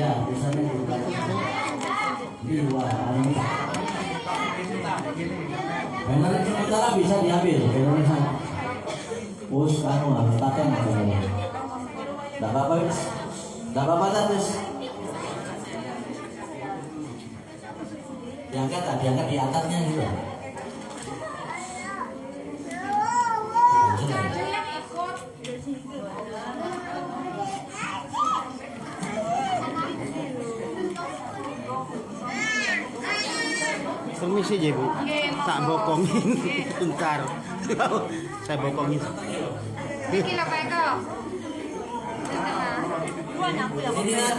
Ya, biasanya bukan dua. Banner sementara bisa diambil, banner sana. Bus anu, paten apa? Tidak apa-apa, tidak apa-apa terus. Diangkat di atasnya gitu. Permisi ya Bu, tak bokongin bentar. Saya bokongin. Bikin apa itu? Ini kan.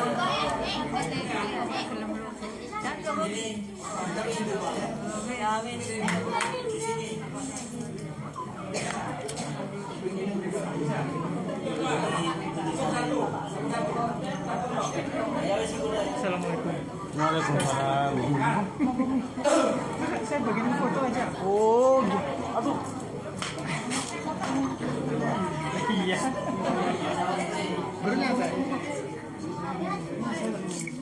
Assalamualaikum. Waalaikumsalam. Saya bagian foto aja. Oh, aduh. Iya. Baru nyampe.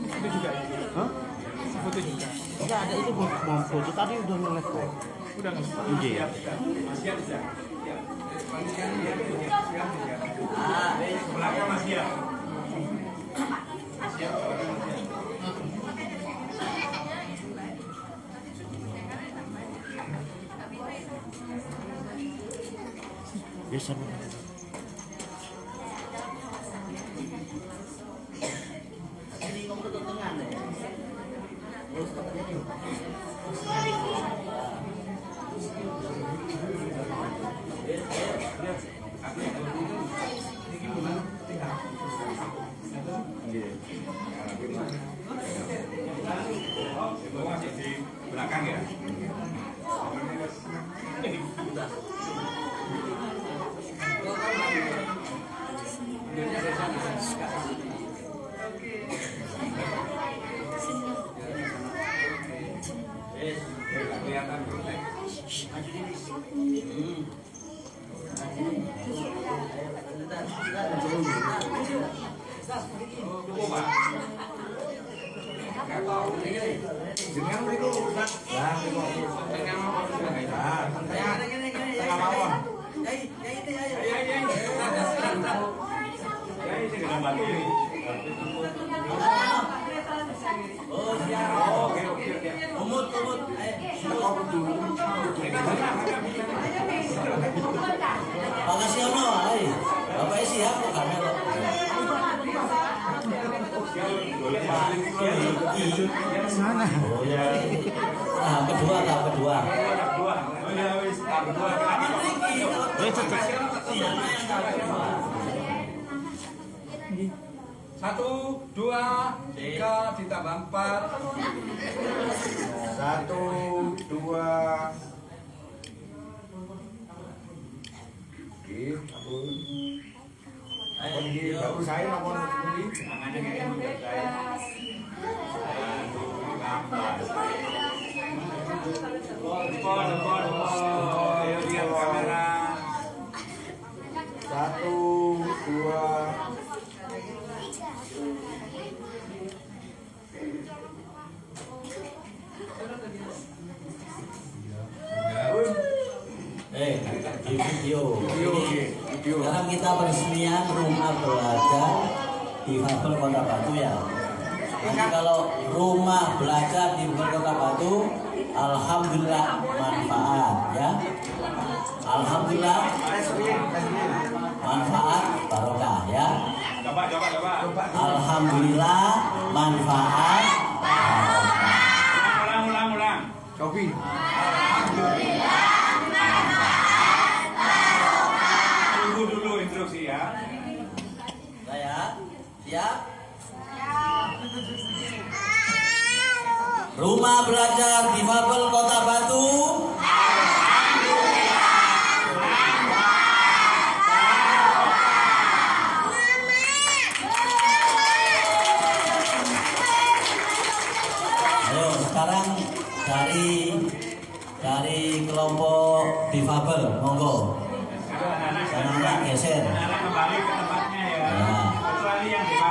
Foto juga. Hah? Foto juga. Enggak ada itu mau foto tadi udah nge-live kok. Udah nggak? Iya. Belakang Mas ya. Biasa. Masih di belakang ya. Kelihatan cukup Pak. Jangan beriku. Ya, tengah mawon. Tengah mawon. Umut. Makasih ono, ay. Bapak siap kok kamera. Mana? Oh ya. Nah, kedua. Oh ya wis, kedua. Satu, dua, tiga, ditambah 4. 1, 2. Baru saya lapor ini. Tangannya kayak ini saya. Ayo lihat kamera. 1, 2. Di video. Sekarang kita peresmian rumah belajar di Fabel Kota Batu ya. Nanti kalau rumah belajar di Fabel Kota Batu, alhamdulillah manfaat ya. Alhamdulillah manfaat barokah ya. Coba. Alhamdulillah manfaat barokah. Ulang. Kopi. Tunggu dulu instruksi ya. Saya siap. Rumah belajar di Fabel Kota Batu. Ayo sekarang dari kelompok difabel, monggo. Anak-anak geser. Anak kembali ke tempatnya ya. Ya. Kecuali yang di ya.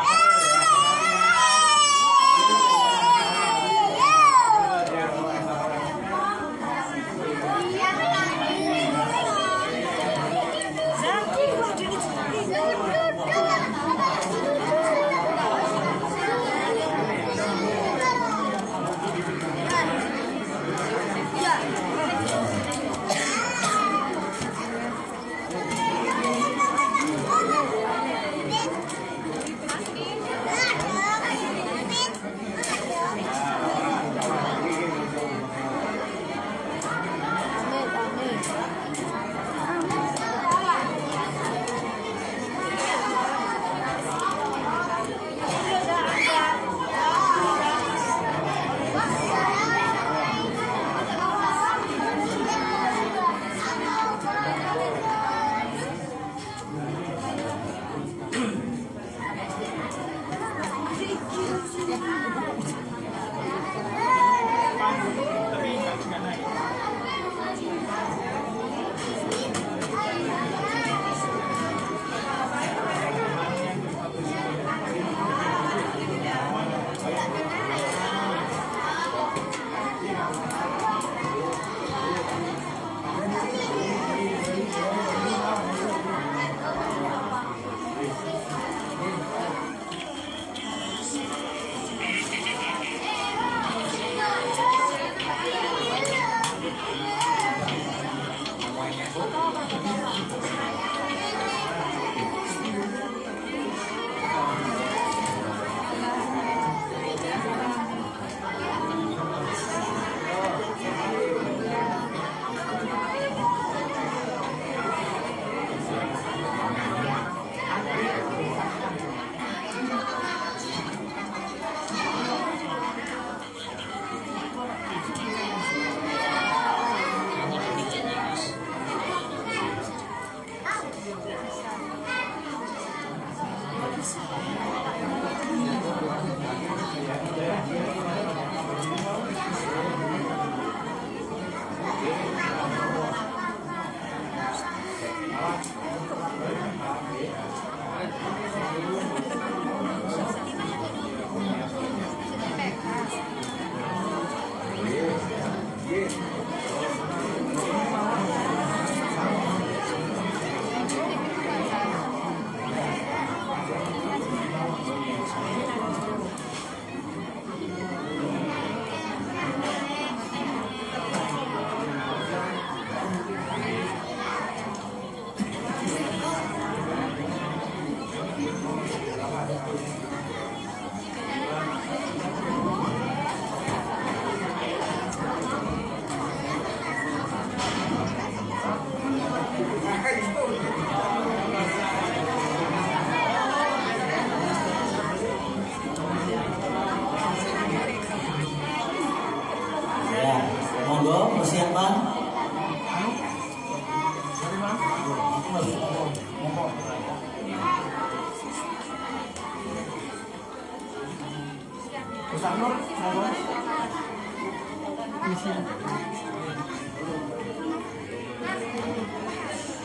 Ya, monggo persiapan. Ustaz Nur, monggo.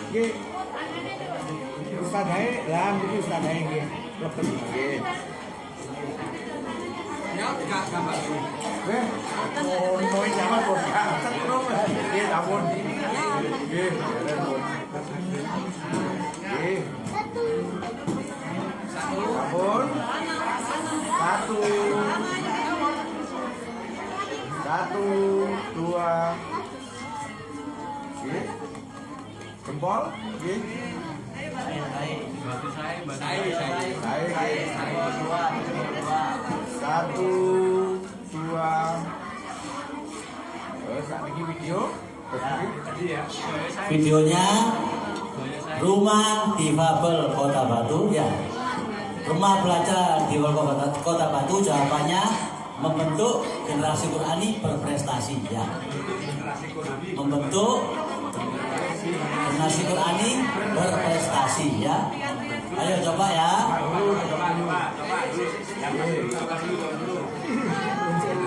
Nggih. Ustaz Hae, lah niki Ustaz Hae nggih. Lebet nggih. Ya, enggak gambar. Oh, mau jangan pun. Nggih, ampun. Nggih, nggih. Ampun. Satu, dua, oke. Jempol, oke. Satu, dua. Saat ini video. Videonya Rumah Difabel Kota Batu ya. Rumah Belajar Difabel Kota Batu, jawabannya membentuk generasi Qurani berprestasi ya. Membentuk generasi Qurani berprestasi ya. Ayo coba ya.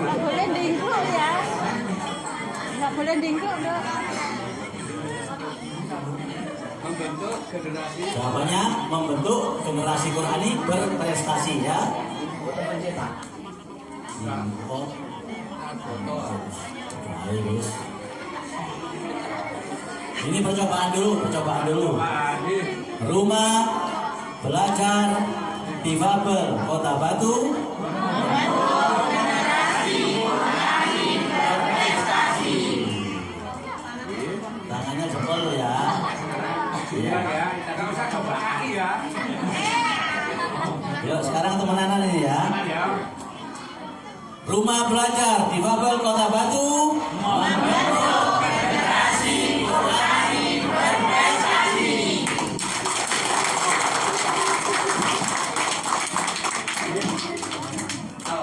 Nggak boleh dingkluk ya. Nggak boleh dingkluk dong. Jawabannya membentuk generasi Qurani berprestasi ya. Ini percobaan dulu. Rumah Belajar Difabel Kota Batu. Tangannya jempol lo ya. Iya ya, kita usah coba kaki ya. Yuk sekarang temenan ini ya. Ya. Rumah Belajar Difabel Kota Batu.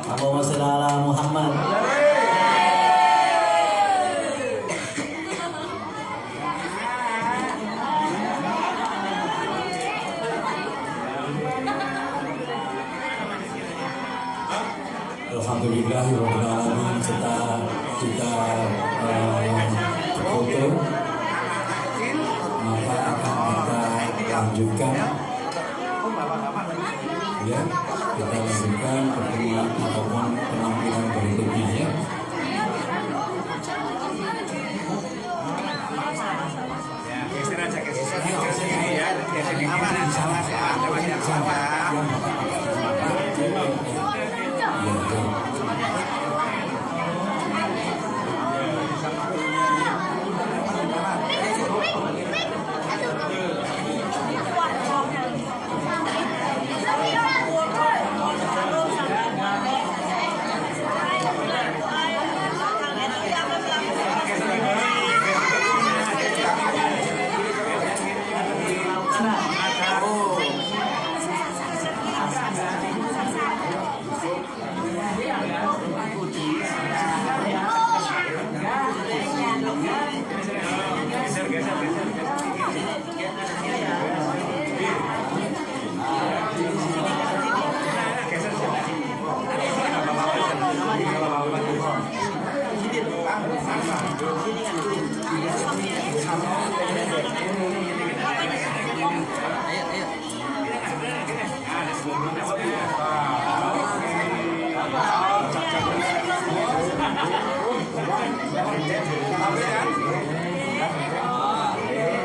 Allahumma sholli ala Muhammad. Alhamdulillahirrahmanirrahim. Setelah kita foto, maka akan kita lanjutkan ya, kita lanjutkan pertemuan ataupun penampilan berikutnya ya. Geser aja, geser ya. Geser di mana? Salah ya. Banyak salah.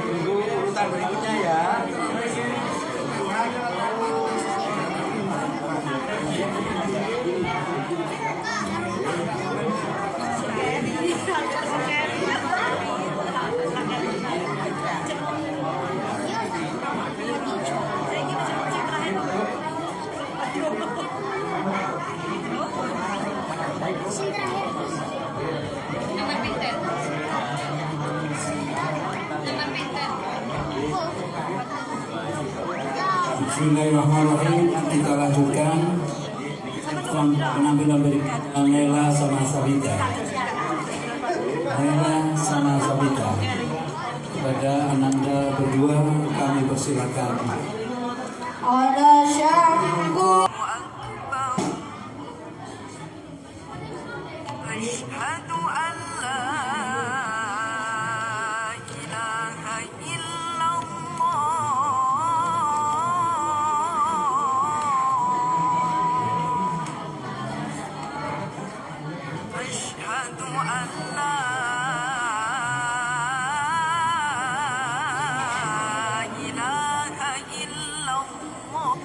Tunggu urutan berikutnya ya. Nomor pinter. Nomor pinter. Bismillahirrahmanirrahim. Kita lanjutkan penampilan berikutnya Nela sama Sabita. Nela sama Sabita. Kepada Ananda berdua kami persilakan. Ada syangku. أشهد أن لا إله إلا الله أشهد أن لا إله إلا الله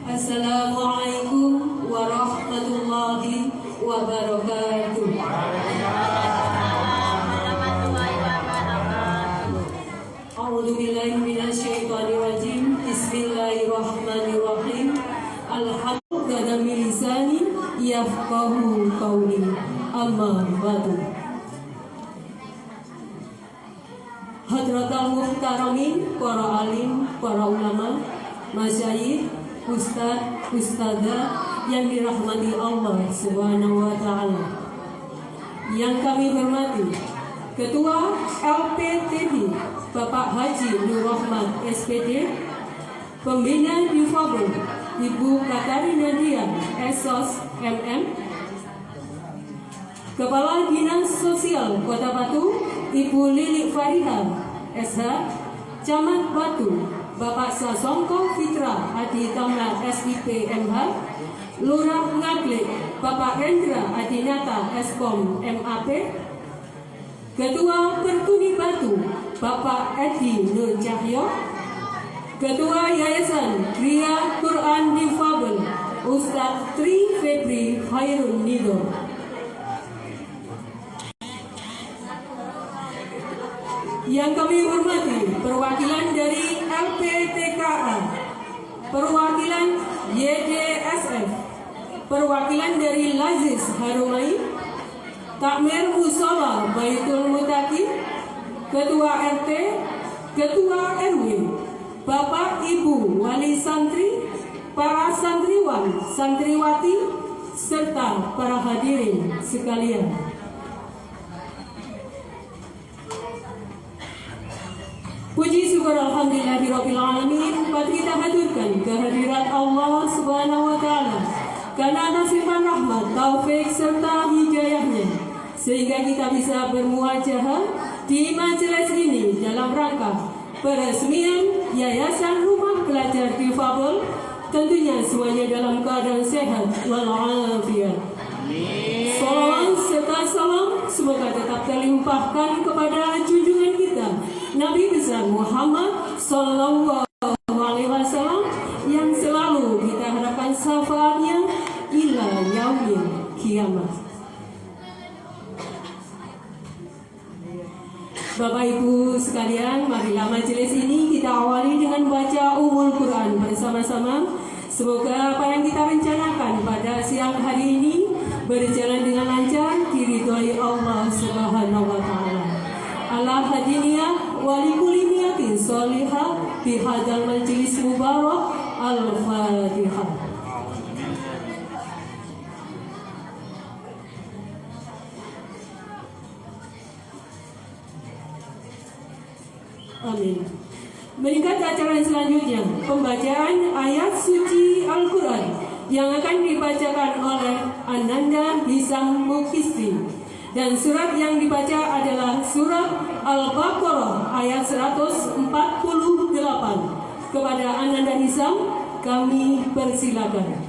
Assalamualaikum warahmatullahi wabarakatuh. A'udzu billahi minasyaitonir rajim. Bismillahirrahmanirrahim. Alhamdulillah lisani yafqahu qawli. Amma ba'du. Hadratul muhtaramin, para alim, para ulama, masyayikh, ustadz, ustadzah yang dirahmati Allah Subhanahu wa taala. Yang kami hormati Ketua LPTB Bapak Haji Nur Rahmat SPD, Pembina Difabel Ibu Katarina Dian SOS MM, Kepala Dinas Sosial Kota Batu Ibu Lili Fariha SH, Camat Batu Bapak Sasongko Fitra Adi Tamla SIP MH, Lurah Ngaglik Bapak Hendra Adinata Eskom MAP, Ketua Perkuni Batu Bapak Edi Nur Cahyo, Ketua Yayasan Kriya Quran Difabel Ustadz Tri Febri Khairun Nido, yang kami hormati perwakilan dari LPTKA, perwakilan YDSF, perwakilan dari Lazis Harumai, Takmir Musola Baitul Mutaki, Ketua RT, Ketua RW, Bapak Ibu Wali Santri, para santriwan, santriwati, serta para hadirin sekalian. Puji Puji syukur alhamdulillahirabbil alamin, patut kita haturkan kehadirat Allah Subhanahu wa taala karena atas firman rahmat, taufik serta hidayahnya sehingga kita bisa bermuajahah di majelis ini dalam rangka peresmian Yayasan Rumah Pelajar Difabel, tentunya semuanya dalam keadaan sehat walafiat. Salawat serta salam semoga tetap terlimpahkan kepada junjungan kita Nabi besar Muhammad Sallallahu Alaihi Wasallam yang selalu kita harapkan syafaatnya ila yaumil kiamat. Bapak Ibu sekalian, marilah majelis ini kita awali dengan baca Ummul Quran bersama-sama. Semoga apa yang kita rencanakan pada siang hari ini berjalan dengan lancar, diridhoi Allah Subhanahu wa taala. Ala hadiniyah wa likulli niyatin sholihah fi hadzal majlis mubarak. Al-Fatihah. Amin. Meningkat acara selanjutnya, pembacaan ayat suci Al-Quran yang akan dibacakan oleh Ananda Hisam Mukisti. Dan surat yang dibaca adalah surat Al-Baqarah ayat 148. Kepada Ananda Hisam, kami persilakan.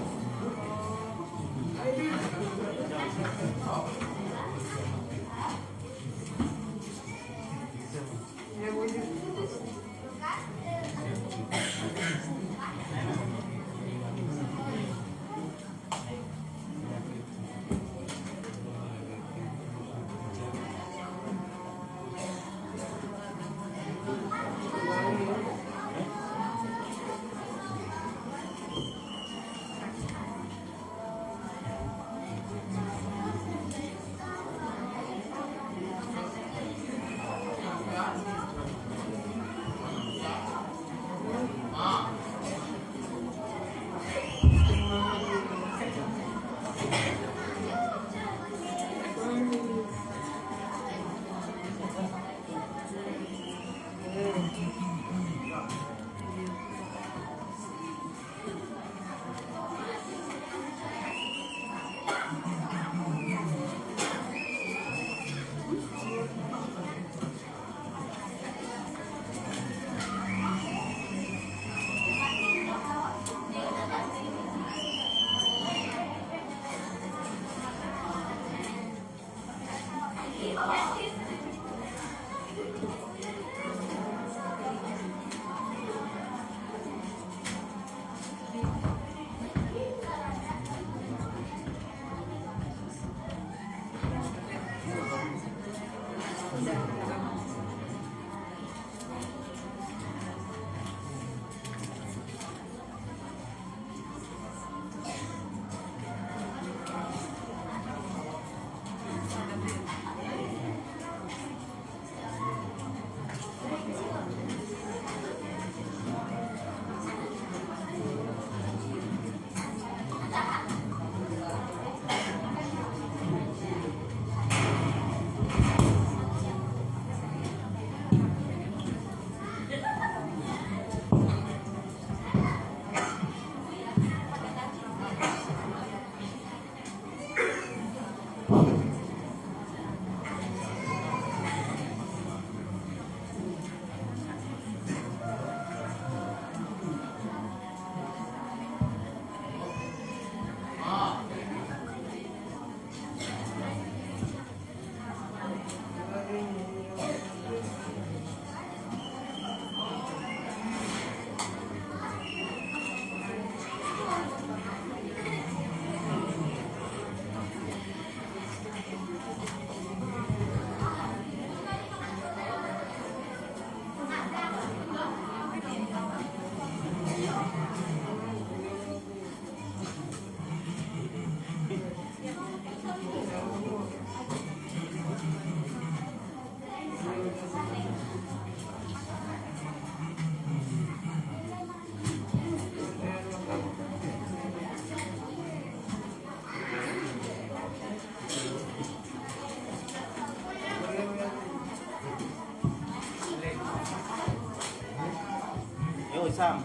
Isam.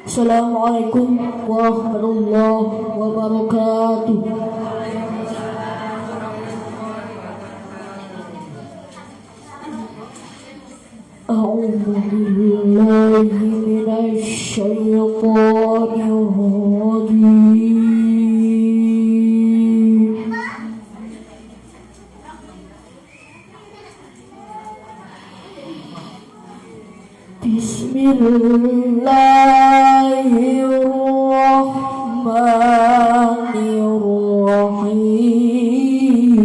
Assalamualaikum warahmatullahi wabarakatuh. A'udzu billahi minasy syaithanir rajim. Bismillahirrahmanirrahim.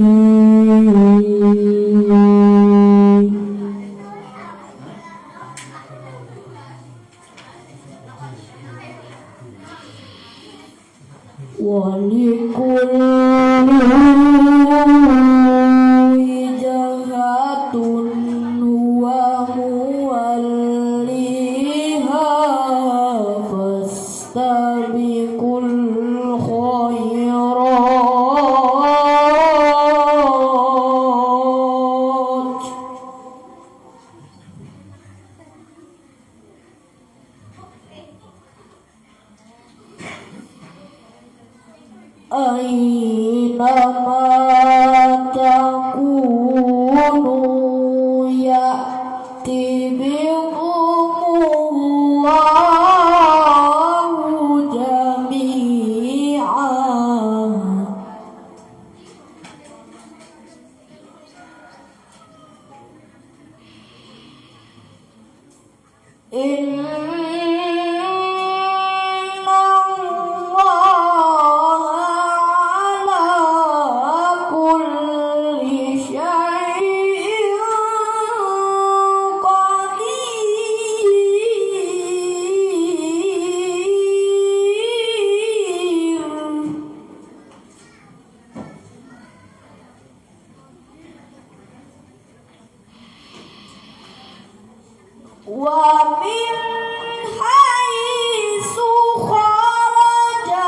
Walikulli jahatun huwa muwalliha fastabiqul khairat. Aynama takunu ya'ti bikumullahu jami'an. Wa min haitsu kharajta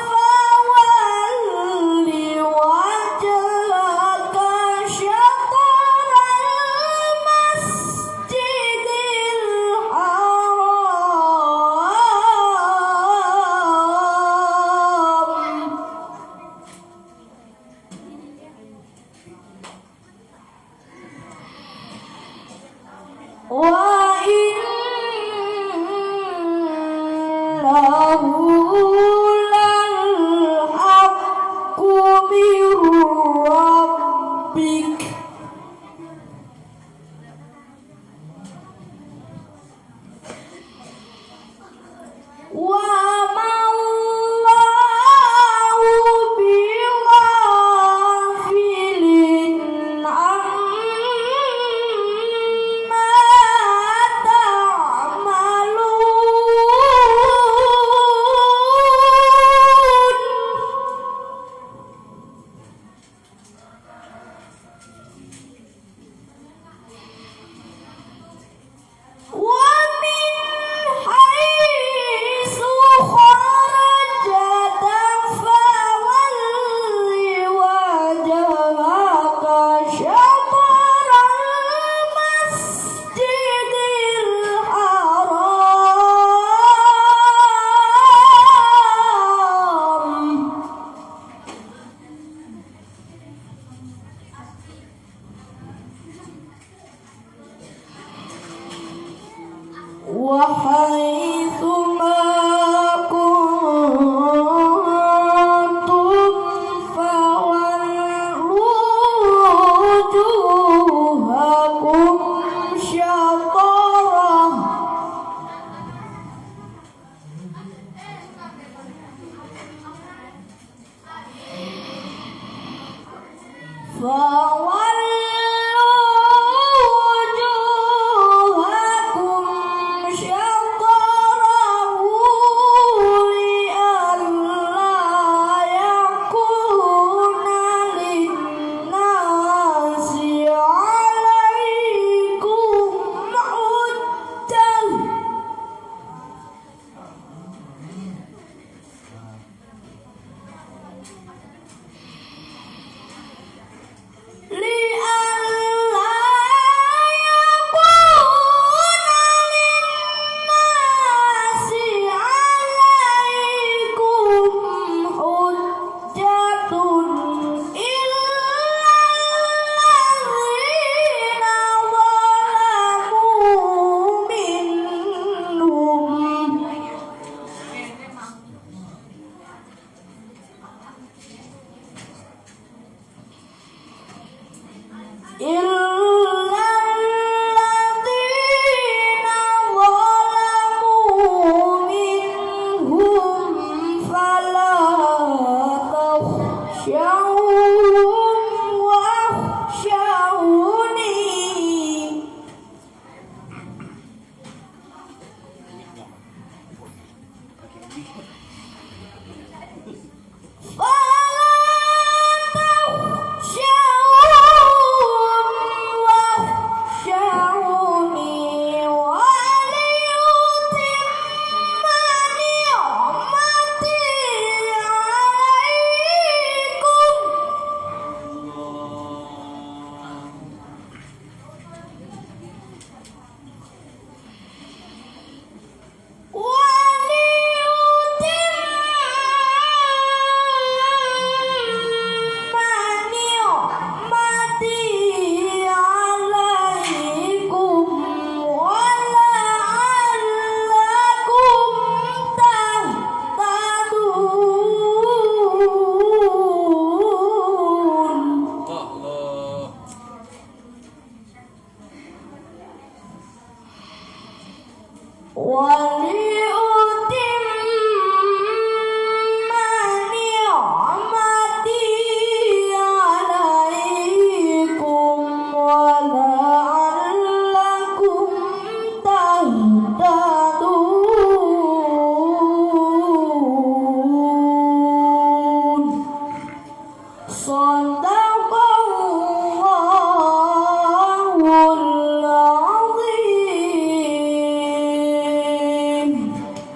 fawalli wajhaka syatral masjidil haram. Wa innahu lal haqqu mir rabbik. Wa ma'allahu bighafilin amma وحيث ما كنتم فولوا وجوهكم شطره فولوا وجوهكم شطره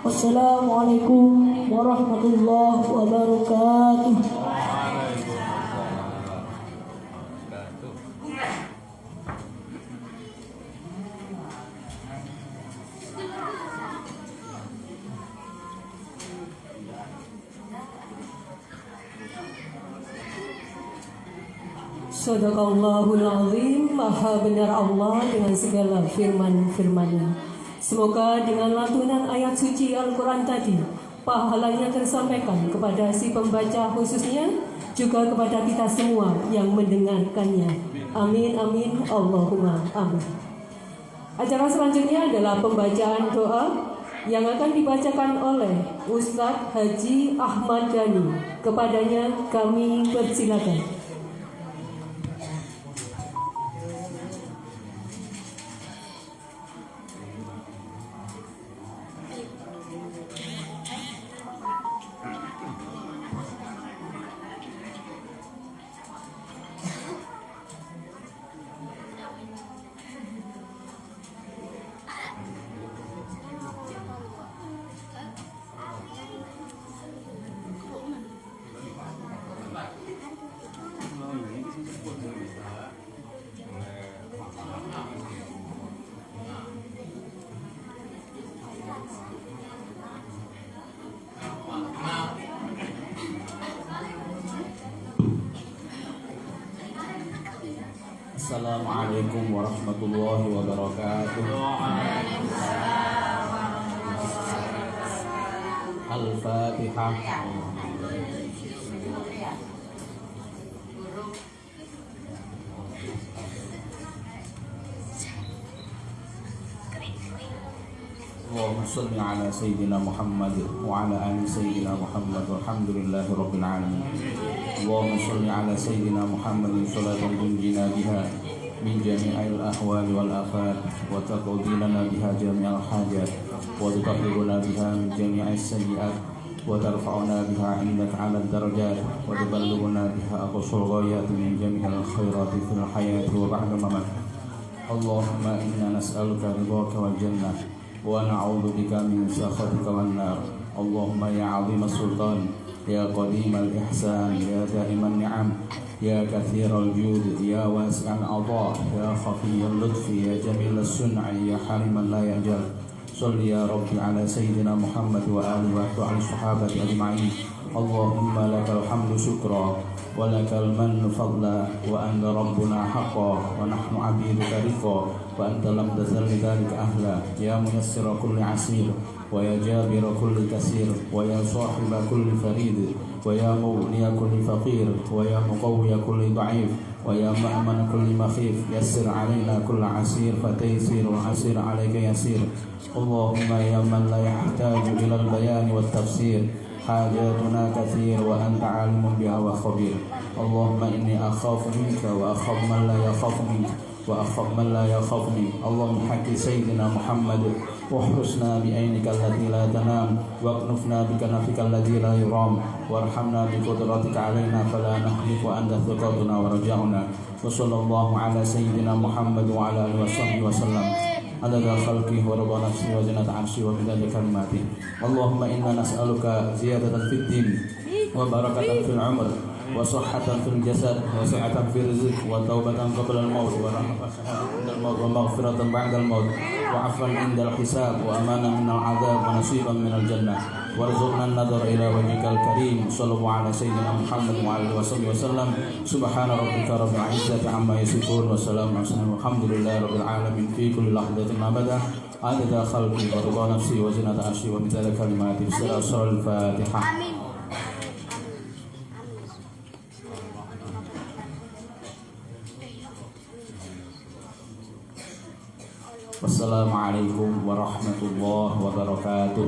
Wassalamualaikum warahmatullahi wabarakatuh. Sadaqallahul azim. Maha benar Allah dengan segala firman-firman-Nya. Semoga dengan lantunan ayat suci Al-Quran tadi, pahalanya tersampaikan kepada si pembaca khususnya, juga kepada kita semua yang mendengarkannya. Amin, amin, Allahumma amin. Acara selanjutnya adalah pembacaan doa yang akan dibacakan oleh Ustadz Haji Ahmad Dhani. Kepadanya kami persilakan. Assalamualaikum warahmatullahi wabarakatuh. Al-Fatihah. Allahumma salli ala Sayyidina Muhammad wa ala ali Sayyidina Muhammad walhamdulillahi rabbil alamin. Allahumma salli ala Sayyidina Muhammad salatan tunjina biha min jami'il ahwali wal afat wa taqdi lana biha jami'al hajat wa tutahhiruna biha min jami'is sayyi'at wa tarfa'una biha 'indaka 'ala darajat wa tuballighuna biha aqsal ghayat min jami'il khairati fil hayati wa ba'da mamat. Allahumma inna nas'aluka ridhaka wal jannah wa na'udzu bika min sakhatika wan nar. Allahumma ya 'azima sultan ya qadimal ihsan ya daiman ni'am ya kathiral jud ya wasi'al 'adha ya khafiyal lutfi ya jamilus sun'i ya haliman la yajal. Shalli ya rabbi ala sayyidina Muhammad wa alihi wa sahabati ajma'in. Allahumma lakal hamdu syukra wa lakal mannu fadla wa anta rabbuna haqqan wa nahnu 'abiduka riqa wa anta lam tazal lidzalika ahla. Ya muyassira kulli 'asir wa ya jabira kulli kasir wa ya sahiba kulli farid wa ya mughniya kulli faqir wa ya muqawwiya kulli dha'if wa ya ma'mana kulli makhif. Yassir 'alaina kulli 'asir fa taysirul 'asir 'alaika yasir. Allahumma ya man la yahtaju ila al-bayan wat tafsir hajatuna kathir wa anta 'alimun biha wa khabir. Allahumma inni akhafu minka wa akhafu man la yakhafu minka wa akhaf man la yakhafni. Allahumma haqqi sayyidina Muhammad wa husna bi ainika allati la tanam wa qnufna bi kanafika alladhi la yuram warhamna bi qudratika alaina fala nahliku wa anta thiqatuna wa raja'una. Wa sallallahu ala sayyidina Muhammad wa ala alihi wa sahbihi wa sallam adada khalqihi wa rida nafsi wa zinata 'arsyi wa bidada kalimati. Allahumma inna nas'aluka ziyadatan fid din wa barakatan fil 'umr wa sihhatan fil jasad wa sa'atan fil rizq wa taubatan qabla al-maut wa rahmatan 'inda al-maut wa maghfiratan ba'da al-maut wa 'afwan 'inda al-hisab wa amanan min al-'adab wa nasiban min al-jannah warzuqna an-nadhar ila wajhikal karim. Sallallahu ala sayyidina Muhammad wa alihi wa sallam. Subhana rabbika rabbil 'izzati 'amma yasifun wa salamun 'alal hamdulillahi rabbil alamin fi kulli lahzatin abada adada khalqi wa rida nafsi wa zinata 'arsyi wa bidada kalimati. Surah Al-Fatihah. Wassalamualaikum warahmatullahi wabarakatuh.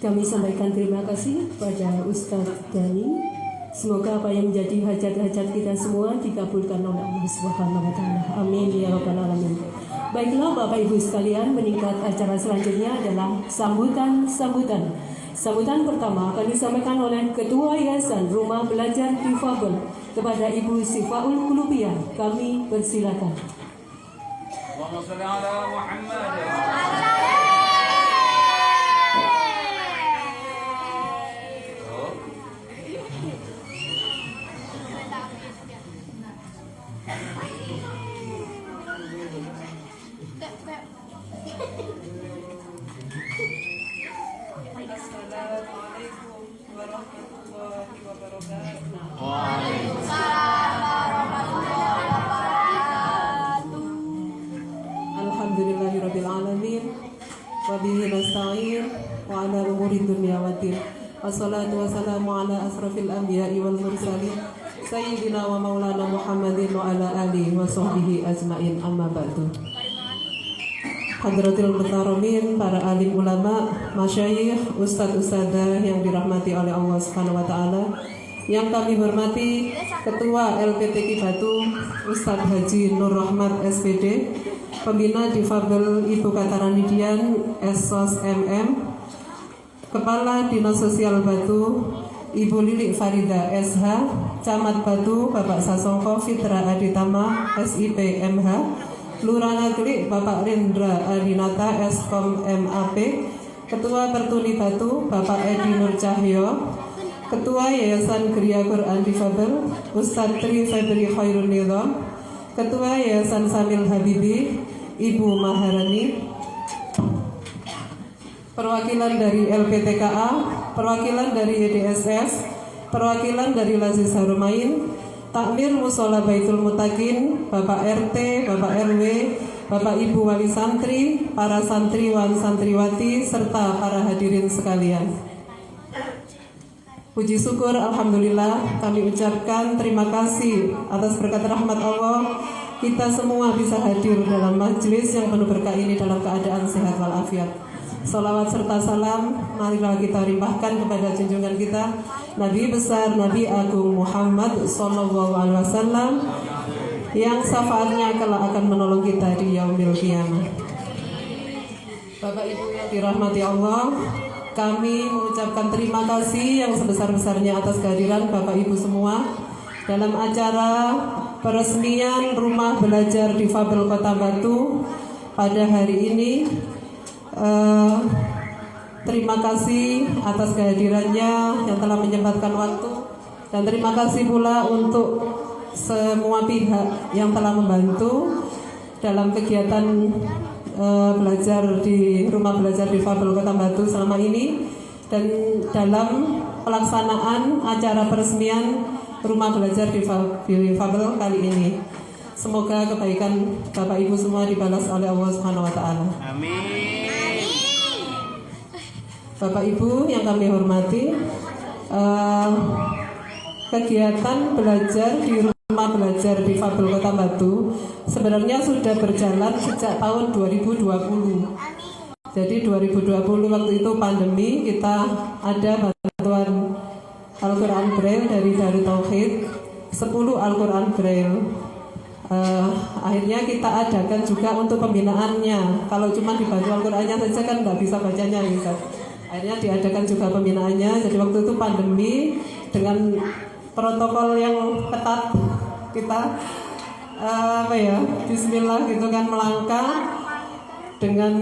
Kami sampaikan terima kasih pada Ustadz Dani. Semoga apa yang menjadi hajat-hajat kita semua dikabulkan oleh Allah Subhanahu wa taala. Amin ya rabbal alamin. Baiklah Bapak Ibu sekalian, meningkat acara selanjutnya adalah sambutan. Sambutan pertama akan disampaikan oleh Ketua Yayasan Rumah Belajar Difabel kepada Ibu Sifaul Qulubiyah. Kami persilakan. Allahumma shalli ala Muhammad. Assalamualaikum warahmatullahi wabarakatuh. Alhamdulillahirabbil alamin. Wa bihi nasta'in wa ala umuri dunya waddin. Wassalatu wassalamu ala asrafil anbiya'i wal mursalin sayyidina wa maulana Muhammadin wa ala alihi wa sahbihi ajmain, amma ba'du. Hadratil muhtaramin, para alim ulama, masyayikh, ustadz-ustadzah yang dirahmati oleh Allah Subhanahu wa taala. Yang kami hormati Ketua LPTK Batu Ustadz Haji Nur Rahmat SPD, Pembina Difabel Ibu Kataranidian Esos MM, Kepala Dinas Sosial Batu Ibu Lilik Farida SH, Camat Batu Bapak Sasongko Fitra Aditama SIP MH, Lurah Nagrik Bapak Rendra Adinata Eskom MAP, Ketua Pertuni Batu Bapak Edi Nur Cahyo, Ketua Yayasan Geria Quran Difabel Ustadz Tri Febri Khairul Nidham, Ketua Yayasan Samil Habibi Ibu Maharani, perwakilan dari LPTKA, perwakilan dari YDSS, perwakilan dari Lazis Harumain, Takmir Musola Baitul Mutakin, Bapak RT, Bapak RW, Bapak Ibu Wali Santri, para santriwan santriwati, serta para hadirin sekalian. Puji syukur, alhamdulillah, kami ucapkan terima kasih atas berkat rahmat Allah. Kita semua bisa hadir dalam majelis yang penuh berkah ini dalam keadaan sehat walafiat. Salawat serta salam marilah kita limpahkan kepada junjungan kita Nabi besar Nabi Agung Muhammad Sallallahu Alaihi Wasallam yang syafaatnya kelak akan menolong kita di yaumil qiyamah. Bapak Ibu yang dirahmati Allah, kami mengucapkan terima kasih yang sebesar-besarnya atas kehadiran Bapak Ibu semua dalam acara peresmian Rumah Belajar Difabel Kota Batu pada hari ini. Terima kasih atas kehadirannya yang telah menyempatkan waktu, dan terima kasih pula untuk semua pihak yang telah membantu dalam kegiatan belajar di Rumah Belajar Difabel Kota Batu selama ini dan dalam pelaksanaan acara peresmian Rumah Belajar Difabel kali ini. Semoga kebaikan Bapak Ibu semua dibalas oleh Allah Subhanahu wa taala. Amin. Bapak Ibu yang kami hormati, kegiatan belajar di Rumah Belajar Difabel Kota Batu sebenarnya sudah berjalan sejak tahun 2020. Jadi 2020 waktu itu pandemi, kita ada bantuan Al-Quran Braille dari Darut Tauhid 10 Al-Quran Braille. Akhirnya kita adakan juga untuk pembinaannya. Kalau cuma dibantu Al-Qurannya saja kan nggak bisa bacanya gitu. Akhirnya diadakan juga pembinaannya. Jadi waktu itu pandemi dengan protokol yang ketat, kita Bismillah gitu kan, melangkah dengan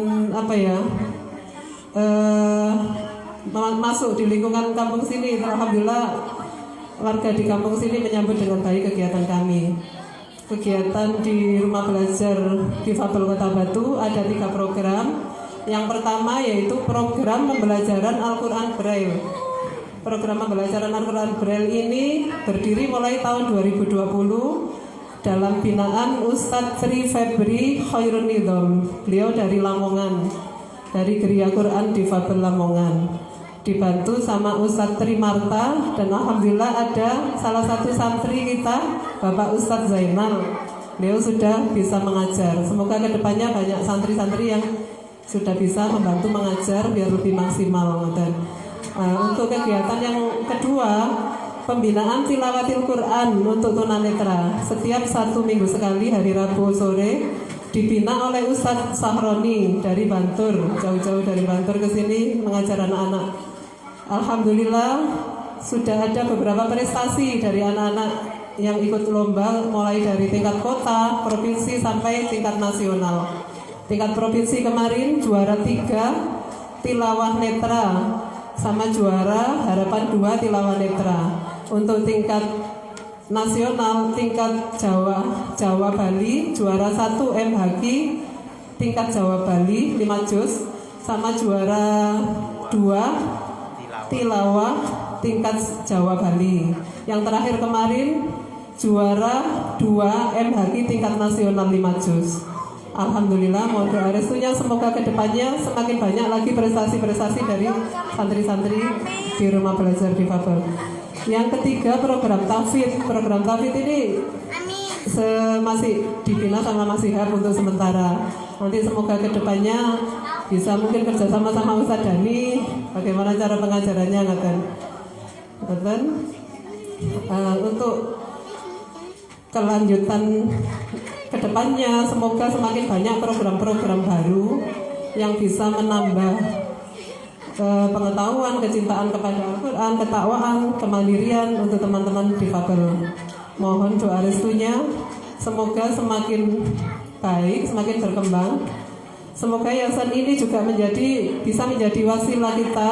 masuk di lingkungan kampung sini. Alhamdulillah warga di kampung sini menyambut dengan baik kegiatan kami. Kegiatan di Rumah Belajar Difabel Kota Batu ada 3 program. Yang pertama yaitu program pembelajaran Al-Quran Braille. Program pembelajaran Al-Quran Braille ini berdiri mulai tahun 2020 dalam binaan Ustadz Tri Febri Khairul Nidham. Beliau dari Lamongan, dari Geria Quran Difabel Lamongan. dibantu sama Ustadz Trimarta, dan alhamdulillah ada salah satu santri kita, Bapak Ustadz Zainal. Beliau sudah bisa mengajar. Semoga kedepannya banyak santri-santri yang sudah bisa membantu mengajar biar lebih maksimal. Dan untuk kegiatan yang kedua, pembinaan tilawatil Quran untuk tunanetra. Setiap 1 minggu sekali hari Rabu sore dibina oleh Ustadz Sahroni dari Bantul, jauh-jauh dari Bantul ke sini mengajar anak-anak. Alhamdulillah sudah ada beberapa prestasi dari anak-anak yang ikut lomba, mulai dari tingkat kota, provinsi sampai tingkat nasional. Tingkat provinsi kemarin juara 3 tilawah netra sama juara harapan 2 tilawah netra. Untuk tingkat nasional, tingkat Jawa Bali juara 1 MHQ tingkat Jawa Bali 5 juz, sama juara 2 tilawah tingkat Jawa Bali. Yang terakhir kemarin juara 2 MHQ tingkat nasional 5 juz. Alhamdulillah, mohon doa restunya semoga kedepannya semakin banyak lagi prestasi-prestasi dari santri-santri di rumah belajar difabel. Yang ketiga, program tafid. Program tafid ini masih dibina sama Mas Ihab untuk sementara. Nanti semoga kedepannya bisa mungkin kerjasama sama Ustadz Dani, bagaimana cara pengajarannya, ngeten. Untuk kelanjutan kedepannya semoga semakin banyak program-program baru yang bisa menambah pengetahuan, kecintaan kepada Al-Quran, ketakwaan, kemandirian untuk teman-teman difabel. Mohon doa restunya, semoga semakin baik, semakin berkembang. Semoga yayasan ini juga bisa menjadi wasilah kita,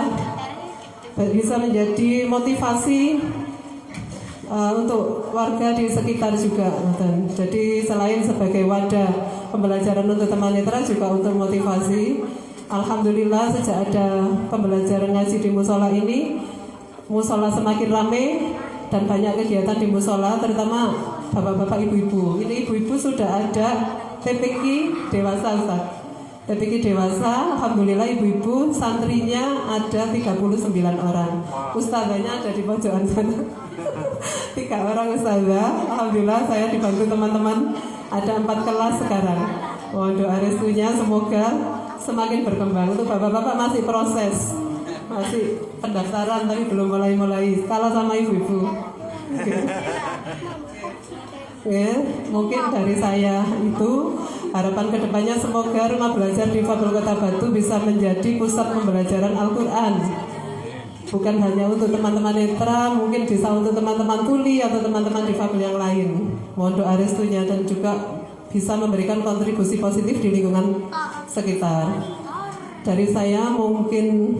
bisa menjadi motivasi untuk warga di sekitar juga. Jadi selain sebagai wadah pembelajaran untuk tunanetra juga untuk motivasi. Alhamdulillah sejak ada pembelajaran ngaji di musola ini, musola semakin ramai dan banyak kegiatan di musola, terutama bapak-bapak, ibu-ibu. Ini ibu-ibu sudah ada TPQ dewasa, Ustaz. TPQ dewasa, alhamdulillah ibu-ibu santrinya ada 39 orang. Ustazahnya ada di pojokan sana. 3 orang ustazah. Alhamdulillah saya dibantu teman-teman, ada 4 kelas sekarang. Mohon doa restunya semoga semakin berkembang. Untuk bapak-bapak masih proses, masih pendaftaran tapi belum mulai-mulai. Kalah sama ibu-ibu. Ya, mungkin dari saya itu harapan kedepannya semoga rumah belajar difabel Kota Batu bisa menjadi pusat pembelajaran Al-Quran, bukan hanya untuk teman-teman netra, mungkin bisa untuk teman-teman tuli atau teman-teman difabel yang lain. Mohon doa restunya dan juga bisa memberikan kontribusi positif di lingkungan sekitar. Dari saya mungkin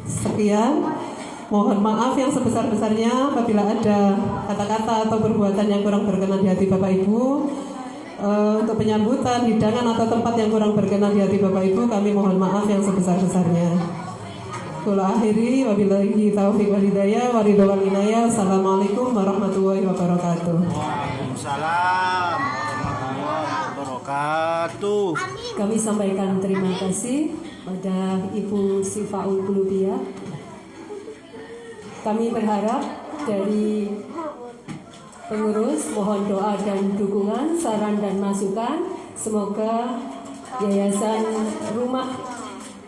sekian. Mohon maaf yang sebesar-besarnya apabila ada kata-kata atau perbuatan yang kurang berkenan di hati Bapak Ibu. Untuk penyambutan, hidangan atau tempat yang kurang berkenan di hati Bapak Ibu, kami mohon maaf yang sebesar-besarnya. Kula akhiri wabillahi taufiq wal hidayah wa ridho wal inayah. Assalamualaikum warahmatullahi wabarakatuh. Waalaikumsalam warahmatullahi wabarakatuh. Kami sampaikan terima kasih pada Ibu Sifaul Qulubiyah. Kami berharap dari pengurus mohon doa dan dukungan, saran dan masukan. Semoga Yayasan Rumah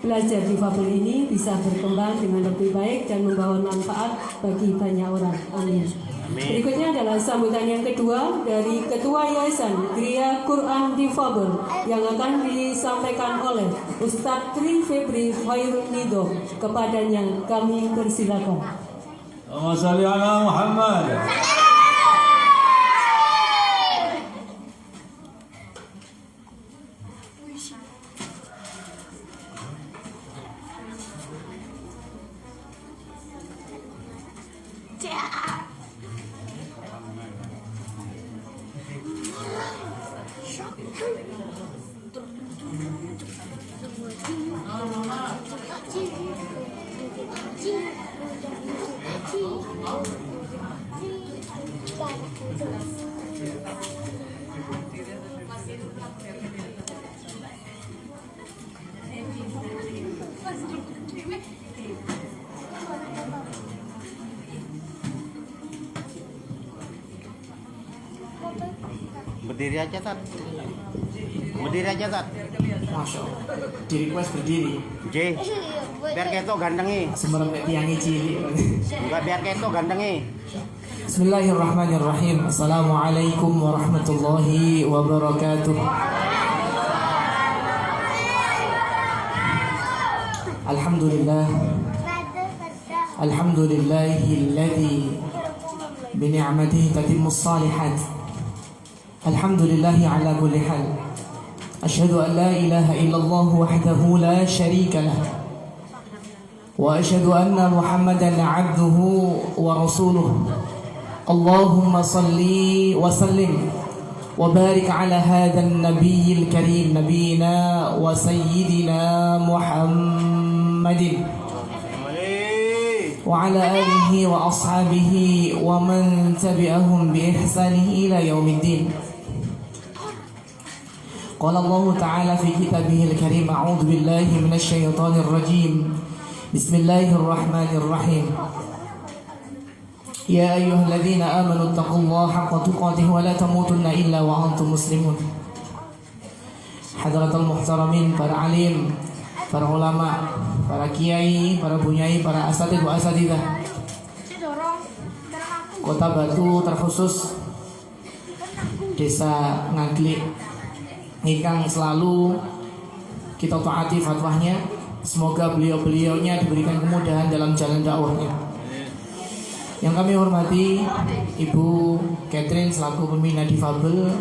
Belajar Difabel ini bisa berkembang dengan lebih baik dan membawa manfaat bagi banyak orang. Amin. Berikutnya adalah sambutan yang kedua dari Ketua Yayasan Gria Quran Difabel yang akan disampaikan oleh Ustadz Tri Febri Khairul Nido. Kepadanya kami persilakan. Allahumma shalli ala Muhammad. Berdiri aja, Tat. Berdiri aja, Tat. Masya Allah. Di request berdiri. J. Biar keto gandengi. Semerem tiangi cilik. Enggak biar keto gandengi. Bismillahirrahmanirrahim. Assalamualaikum warahmatullahi wabarakatuh. Alhamdulillah. Alhamdulillahilladzi bi ni'matihi tatimmus shalihat. Alhamdulillahi ala kulli hal. Asyhadu an la ilaha illallah wahdahu la syarika lah. Wa asyhadu anna Muhammadan 'abduhu wa rasuluh. Allahumma salli wa sallim wa barik ala hadzal nabiyil karim nabiyina wa sayyidina Muhammadin wa ala alihi wa ashabihi wa man tabi'ahum bi ihsanihi ila yaumiddin. Qala Allah Ta'ala fi kitabihil karim a'udzu billahi minasy syaithanir rajim. Bismillahirrahmanirrahim. Ya ayyuhalladzina amanu taqullaha haqqa tuqatih wa la tamutunna illa wa antum muslimun. Hadratul muhtaramin, para alim, para ulama, para kiai, para bunyai, para asatidz wa asatidzah Kota Batu, terkhusus Desa Ngaglik, ingkang selalu kita taati fatwanya. Semoga beliau-beliaunya diberikan kemudahan dalam jalan dakwahnya. Yang kami hormati Ibu Catherine selaku pembina difabel.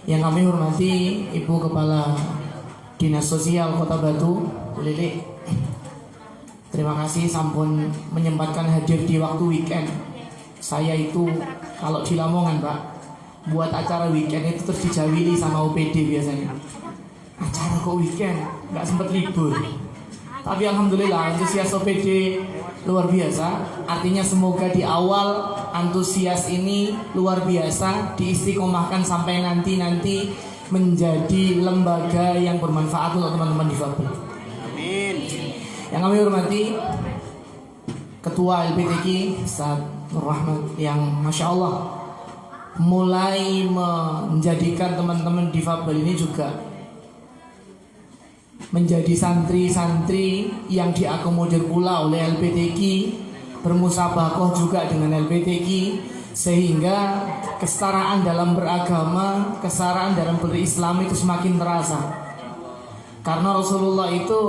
Yang kami hormati Ibu Kepala Dinas Sosial Kota Batu, Bu Lilik. Terima kasih sampun menyempatkan hadir di waktu weekend. Saya itu kalau di Lamongan, Pak, buat acara weekend itu terus dijawili sama OPD biasanya. Acara kok weekend, nggak sempet libur. Tapi alhamdulillah antusias OPD luar biasa. Artinya semoga di awal antusias ini luar biasa, diistiqomahkan sampai nanti menjadi lembaga yang bermanfaat untuk teman-teman difabel. Amin. Yang kami hormati Ketua LPTQ Ustaz Nur Rahmat yang Masya Allah mulai menjadikan teman-teman difabel ini juga menjadi santri-santri yang diakomodir pula oleh LPTQ, bermusabakoh juga dengan LPTQ, sehingga kesetaraan dalam beragama, kesetaraan dalam berislam itu semakin terasa. Karena Rasulullah itu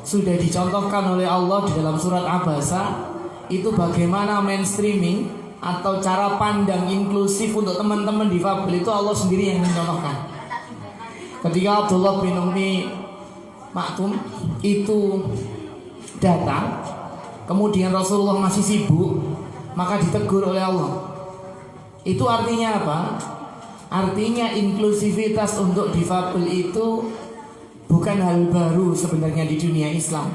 sudah dicontohkan oleh Allah di dalam surat Abasa, itu bagaimana mainstreaming atau cara pandang inklusif untuk teman-teman difabel itu Allah sendiri yang mencontohkan. Ketika Abdullah bin Ummi Maktum itu datang, kemudian Rasulullah masih sibuk, maka ditegur oleh Allah. Itu artinya apa? Artinya inklusivitas untuk difabel itu bukan hal baru sebenarnya di dunia Islam.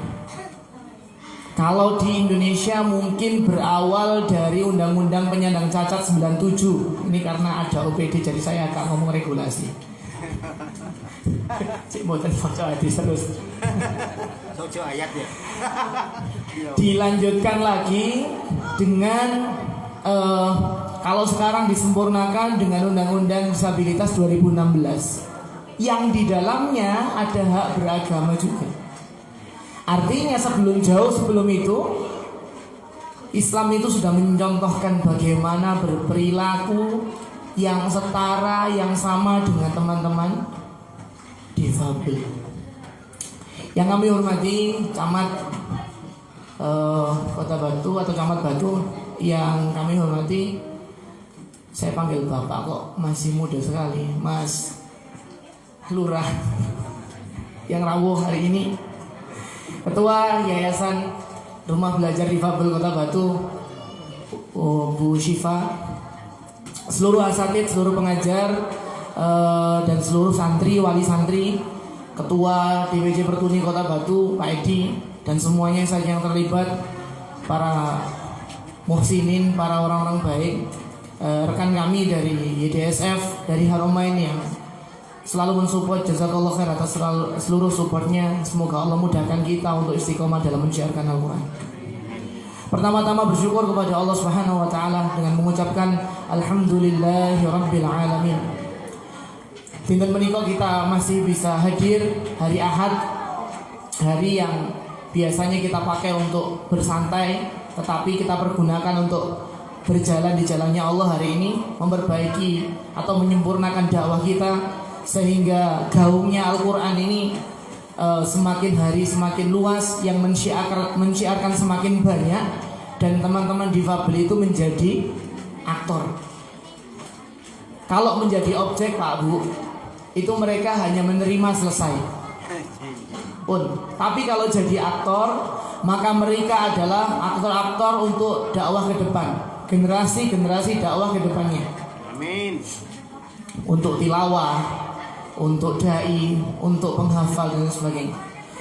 Kalau di Indonesia mungkin berawal dari Undang-Undang Penyandang Cacat 97. Ini karena ada OPD jadi saya agak ngomong regulasi. Cik boten maca hadis terus. Sojo ayat ya. Dilanjutkan lagi dengan kalau sekarang disempurnakan dengan Undang-Undang Disabilitas 2016 yang di dalamnya ada hak beragama juga. Artinya jauh sebelum itu Islam itu sudah mencontohkan bagaimana berperilaku yang setara, yang sama dengan teman-teman difabel. Yang kami hormati Camat Kota Batu atau Camat Batu yang kami hormati, saya panggil Bapak kok masih muda sekali, Mas Lurah yang rawuh hari ini, Ketua Yayasan Rumah Belajar Difabel Kota Batu, Bu Syifa, seluruh asatidz, seluruh pengajar, dan seluruh santri, wali santri, Ketua DPC Pertuni Kota Batu, Pak Edi, dan semuanya saja yang terlibat, para muhsinin, para orang-orang baik, rekan kami dari YDSF, dari Haromain yang selalu mensupport, jazakallah khair atas seluruh supportnya. Semoga Allah mudahkan kita untuk istiqomah dalam menyiarkan Al-Quran. Pertama-tama bersyukur kepada Allah Subhanahu wa taala dengan mengucapkan alhamdulillahi rabbil alamin. dinten menika kita masih bisa hadir hari Ahad, hari yang biasanya kita pakai untuk bersantai, tetapi kita pergunakan untuk berjalan di jalannya Allah hari ini, memperbaiki atau menyempurnakan dakwah kita sehingga gaungnya Al-Quran ini semakin hari semakin luas, yang mensiarkan semakin banyak, dan teman-teman difabel itu menjadi aktor. Kalau menjadi objek, Pak Bu, itu mereka hanya menerima selesai. Tapi kalau jadi aktor, maka mereka adalah aktor-aktor untuk dakwah ke depan, generasi-generasi dakwah ke depannya. Amin. Untuk tilawah, untuk dai, untuk penghafal dan sebagainya.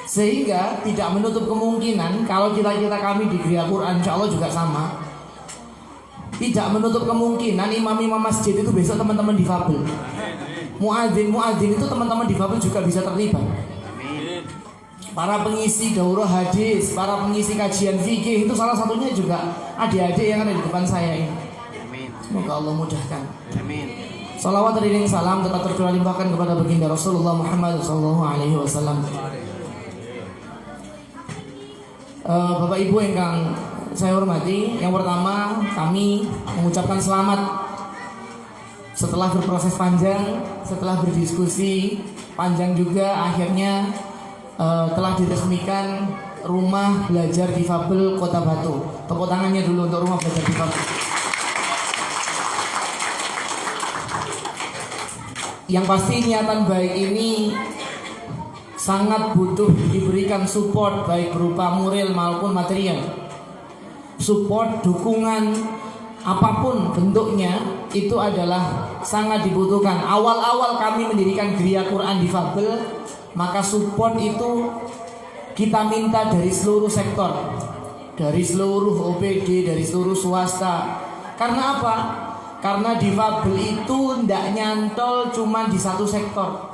Sehingga tidak menutup kemungkinan kalau kita kami di Geria Quran, insya Allah juga sama. Tidak menutup kemungkinan imam-imam masjid itu besok teman-teman difabel. Muadzin itu teman-teman difabel juga bisa terlibat. Para pengisi daurah hadis, para pengisi kajian fikih itu salah satunya juga adik-adik yang ada di depan saya ini. Semoga Allah mudahkan. Amin. Salawat dan salam tetap tercurah limpahkan kepada baginda Rasulullah Muhammad SAW. Bapak Ibu yang saya hormati, yang pertama kami mengucapkan selamat setelah berproses panjang, setelah berdiskusi panjang juga, akhirnya telah diresmikan Rumah Belajar Difabel Kota Batu. Tepuk tangannya dulu untuk Rumah Belajar Difabel. Yang pasti niatan baik ini sangat butuh diberikan support, baik berupa moral maupun material. Support, dukungan, apapun bentuknya itu adalah sangat dibutuhkan. Awal-awal kami mendirikan Geria Quran Difabel, maka support itu kita minta dari seluruh sektor, dari seluruh OPD, dari seluruh swasta. Karena apa? Karena difabel itu tidak nyantol cuma di satu sektor.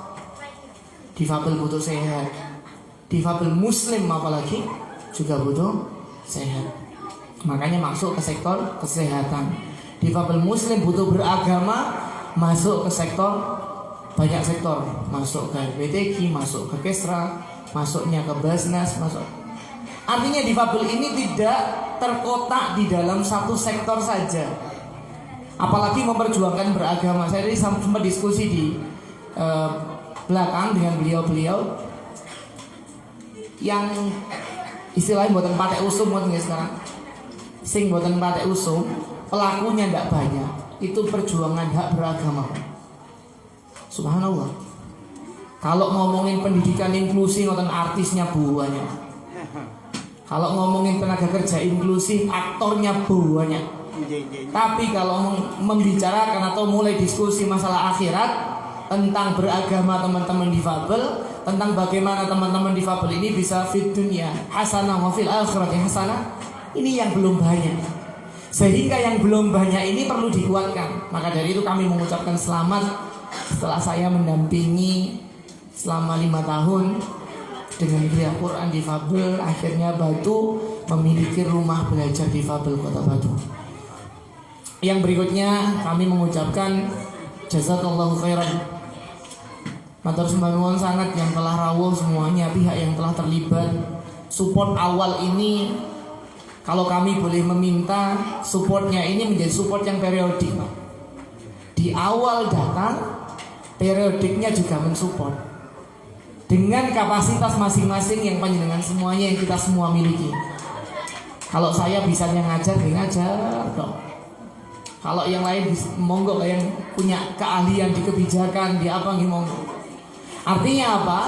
Difabel butuh sehat, difabel muslim apalagi juga butuh sehat. Makanya masuk ke sektor kesehatan. Difabel muslim butuh beragama, masuk ke sektor, banyak sektor. Masuk ke LPTQ, masuk ke Kesra, masuknya ke Basnas, masuk. Artinya difabel ini tidak terkotak di dalam satu sektor saja. Apalagi memperjuangkan beragama. Saya tadi sempat diskusi di belakang dengan beliau-beliau yang istilahnya buatan patek usum sekarang. Sing buatan patek usum, pelakunya tidak banyak. Itu perjuangan hak beragama. Subhanallah. Kalau ngomongin pendidikan inklusi, ngoten artisnya banyak. Kalau ngomongin tenaga kerja inklusif, aktornya banyak. Tapi kalau membicarakan atau mulai diskusi masalah akhirat, tentang beragama teman-teman difabel, tentang bagaimana teman-teman difabel ini bisa fit dunia hasanah wa fil akhirati hasanah, ini yang belum banyak. Sehingga yang belum banyak ini perlu dikuatkan. Maka dari itu kami mengucapkan selamat setelah saya mendampingi selama 5 tahun dengan Geria Quran Difabel, akhirnya Batu memiliki Rumah Belajar Difabel Kota Batu. Yang berikutnya kami mengucapkan jazakallahu khairan. Matur sembahun sangat yang telah rawuh semuanya, pihak yang telah terlibat. Support awal ini, kalau kami boleh meminta, supportnya ini menjadi support yang periodik, Pak. Di awal datang, periodiknya juga mensupport dengan kapasitas masing-masing yang panjenengan semuanya, yang kita semua miliki. Kalau saya bisanya ngajar, ngajar dong. Kalau yang lain monggo, yang punya keahlian di kebijakan, di apa monggo. Artinya apa?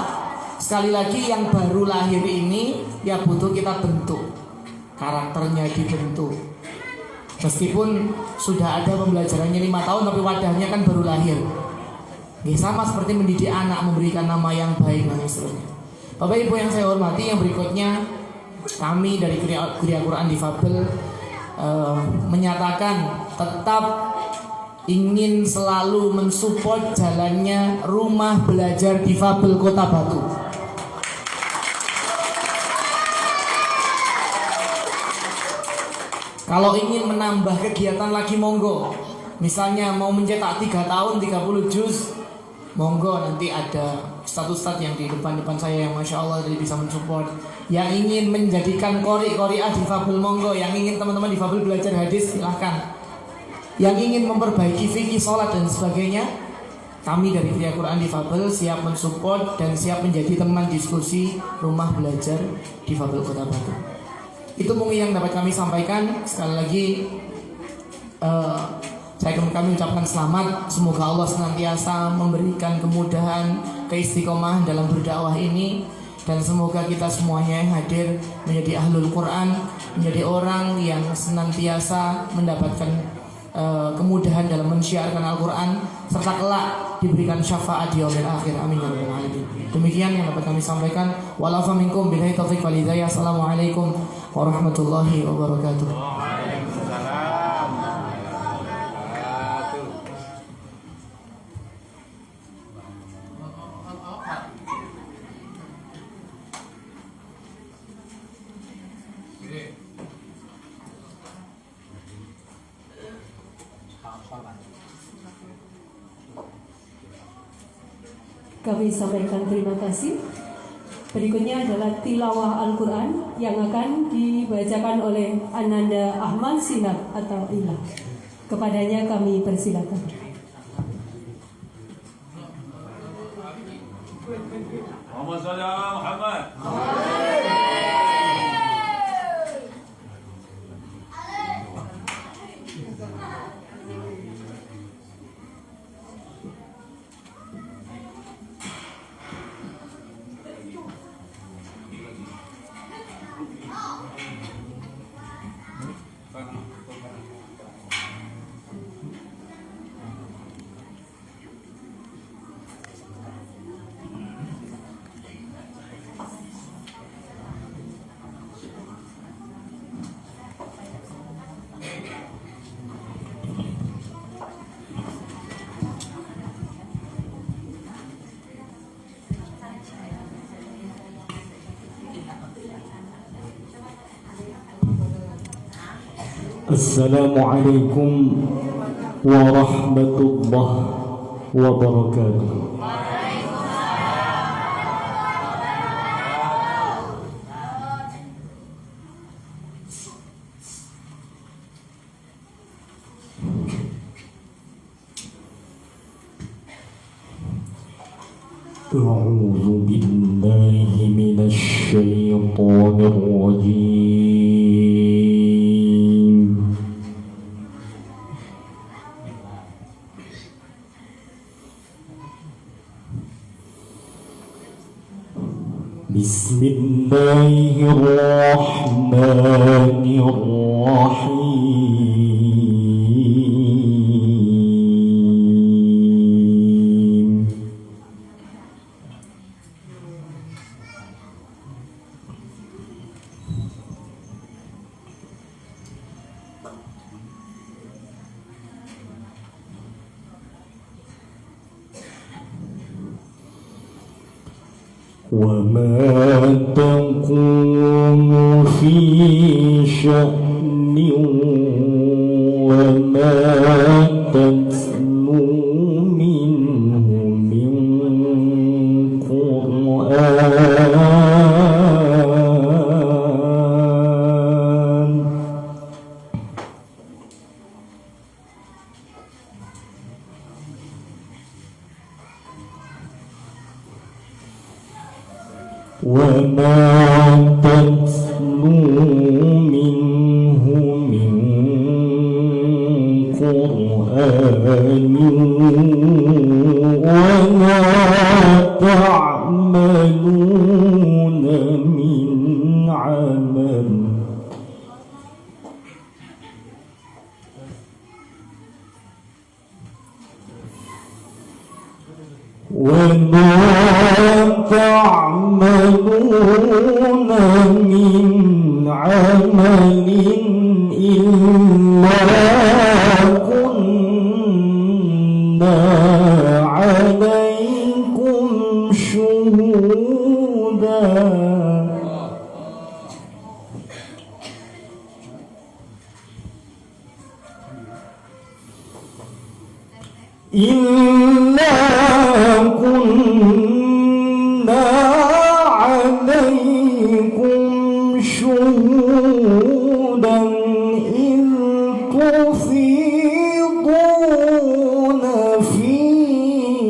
Sekali lagi yang baru lahir ini ya butuh kita bentuk, karakternya dibentuk. Meskipun sudah ada pembelajarannya 5 tahun, tapi wadahnya kan baru lahir. Sama seperti mendidik anak, memberikan nama yang baik dan seterusnya. Bapak Ibu yang saya hormati, yang berikutnya kami dari Geria Quran Difabel menyatakan tetap ingin selalu mensupport jalannya Rumah Belajar Difabel Kota Batu. Kalau ingin menambah kegiatan lagi monggo. Misalnya mau mencetak 3 tahun 30 juz, monggo nanti ada ustadz yang di depan saya yang masya Allah dari bisa mensupport, yang ingin menjadikan qori-qoriah difabel monggo, yang ingin teman-teman difabel belajar hadis silahkan, yang ingin memperbaiki fikih sholat dan sebagainya, kami dari Kriya Quran Difabel siap mensupport dan siap menjadi teman diskusi rumah belajar Difabel Kota Batu. Itu mungkin yang dapat kami sampaikan. Sekali lagi kami ucapkan selamat. Semoga Allah senantiasa memberikan kemudahan, keistiqomahan dalam berdakwah ini, dan semoga kita semuanya yang hadir menjadi ahlul Quran, menjadi orang yang senantiasa mendapatkan kemudahan dalam mensyiarkan Al-Quran, serta kelak diberikan syafaat di yaumil akhir. Amin ya rabbal alamin. Demikian yang dapat kami sampaikan. Walafa minkum billahi taufiq wal hidayah. Assalamualaikum warahmatullahi wabarakatuh. Kami sampaikan terima kasih. Berikutnya adalah tilawah Al-Quran yang akan dibacakan oleh Ananda Ahmad Sinat atau Ilah. Kepadanya kami persilakan. Muhammad sallallahu Muhammad. Assalamualaikum warahmatullahi wabarakatuh. A'udzu billahi minasy syaithanir rajim. Bismillahirrahmanirrahim. وما تكون في شأن وما تتلو منه من قرآن وما تتلو منه من قرآن وما تعملون من عمل وما تعملون من عمل إلا كنا عليكم شهودا إلا كنا عليكم شهودا إذ تفيضون فيه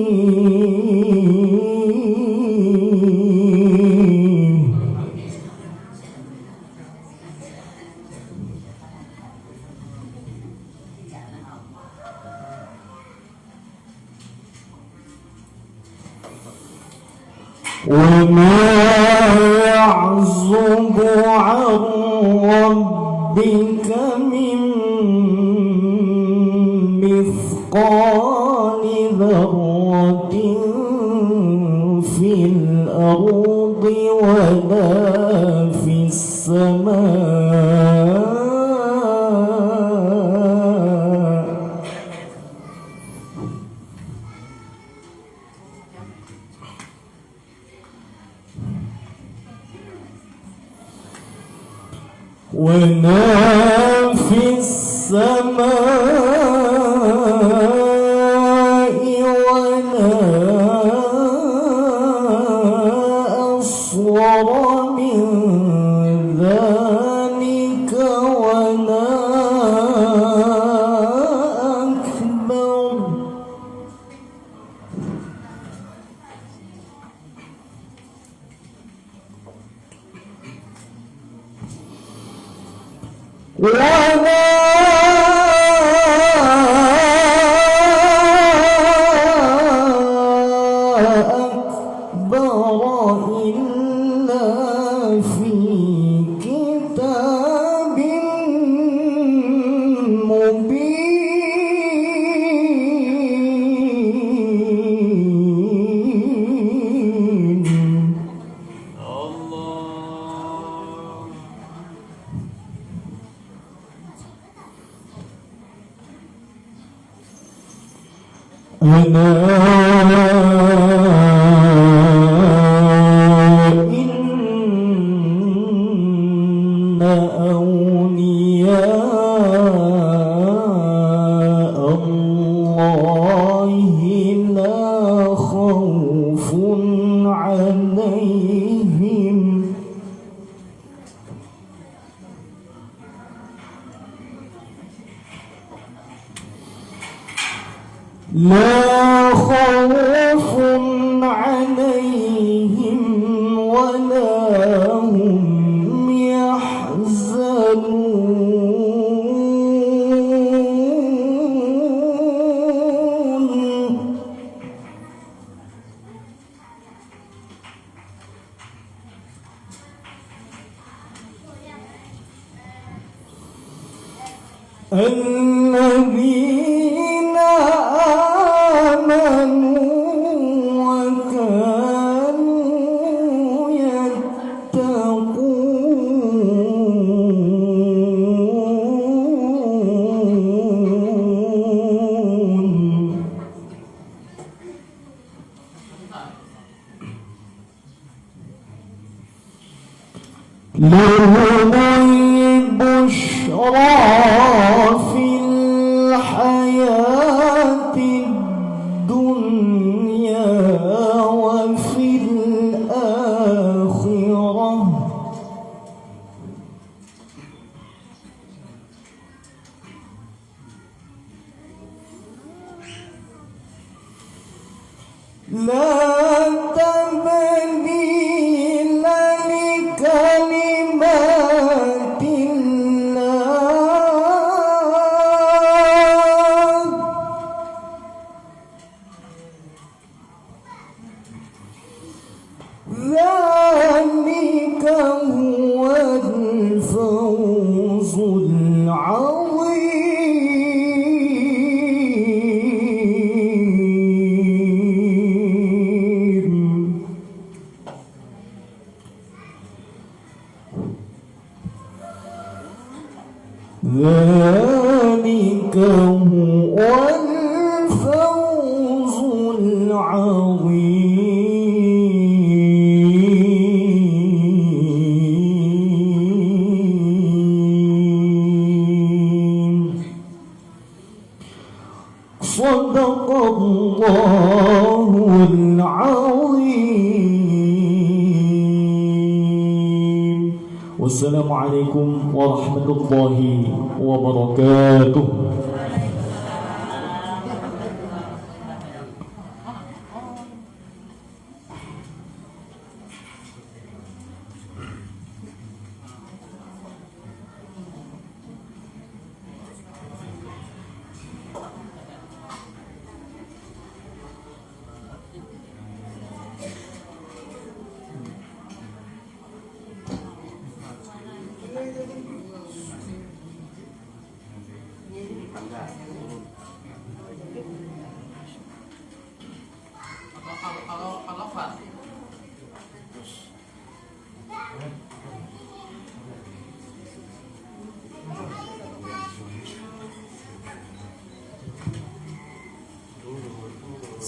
وما يعزب عن ربك من مثقال ذرة في الأرض ولا في السماء وما في السماء ولا أصغر من ذلك ولا أكبر ولا أكبر إلا في كتاب مبين إن أولياء الله لا خوف عليهم لا خوف عليهم ولا هم يحزنون الذين آمنوا وكانوا يتقون لهم البشرى في الحياة الدنيا وفي الآخرة لا تبديل لكلمات الله ذلك هو الفوز العظيم ذلك هو الفوز العظيم Sadaqallahul Azim. Wassalamualaikum warahmatullahi wabarakatuh.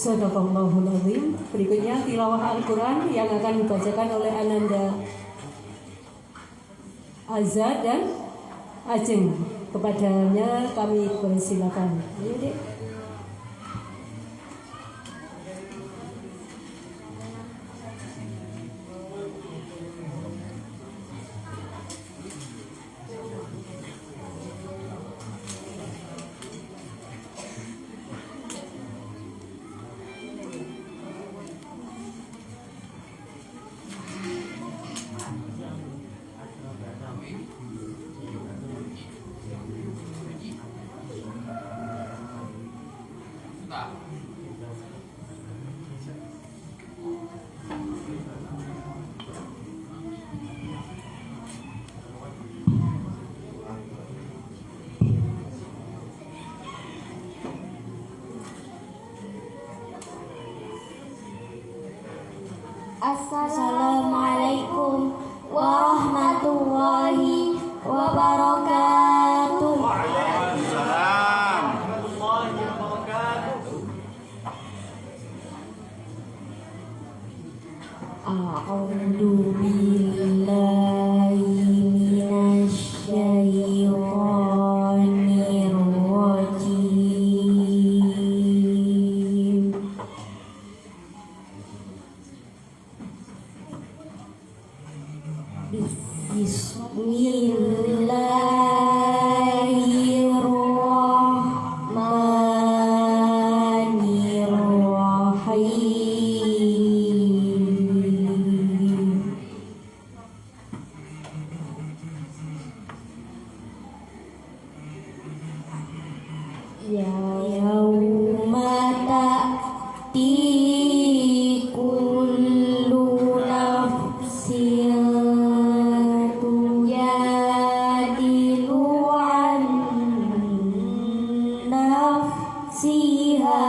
Sadaqallahul Azim. Berikutnya tilawah Al-Quran yang akan dibacakan oleh Ananda Azza dan Ajeng. Kepadanya kami persilakan. Ayo, Dek. Assalamualaikum warahmatullahi wabarakatuh. Waalaikumsalam. A'udzu billahi minasy syaithanir rajim. Bismillahirrahmanirrahim. Yauma ta'ti kullu nafsin tujadilu an nafsiha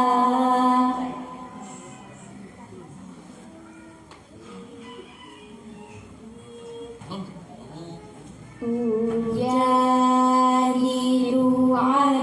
tujadilu an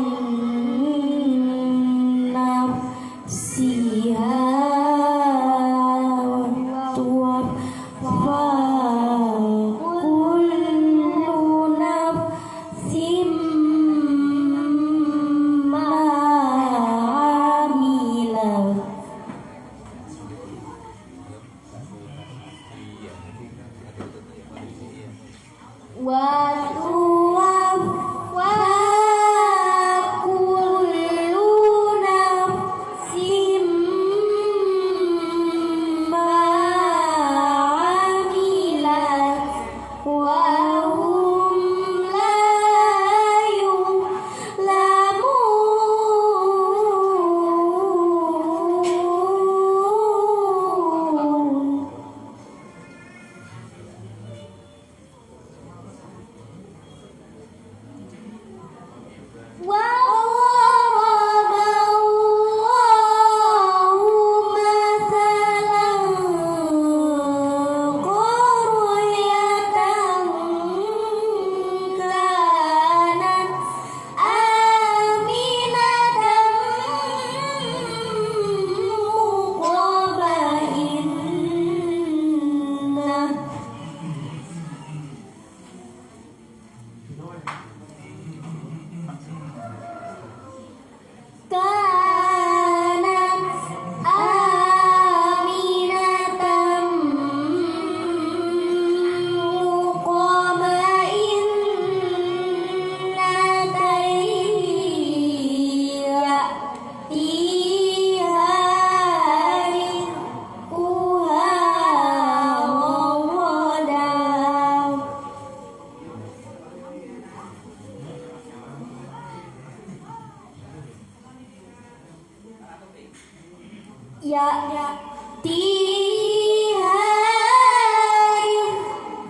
يأتيها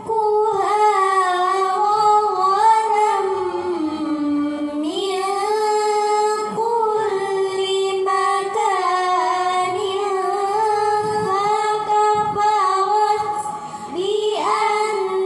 رزقها رغدا من كل مكان فكفرت بأنعم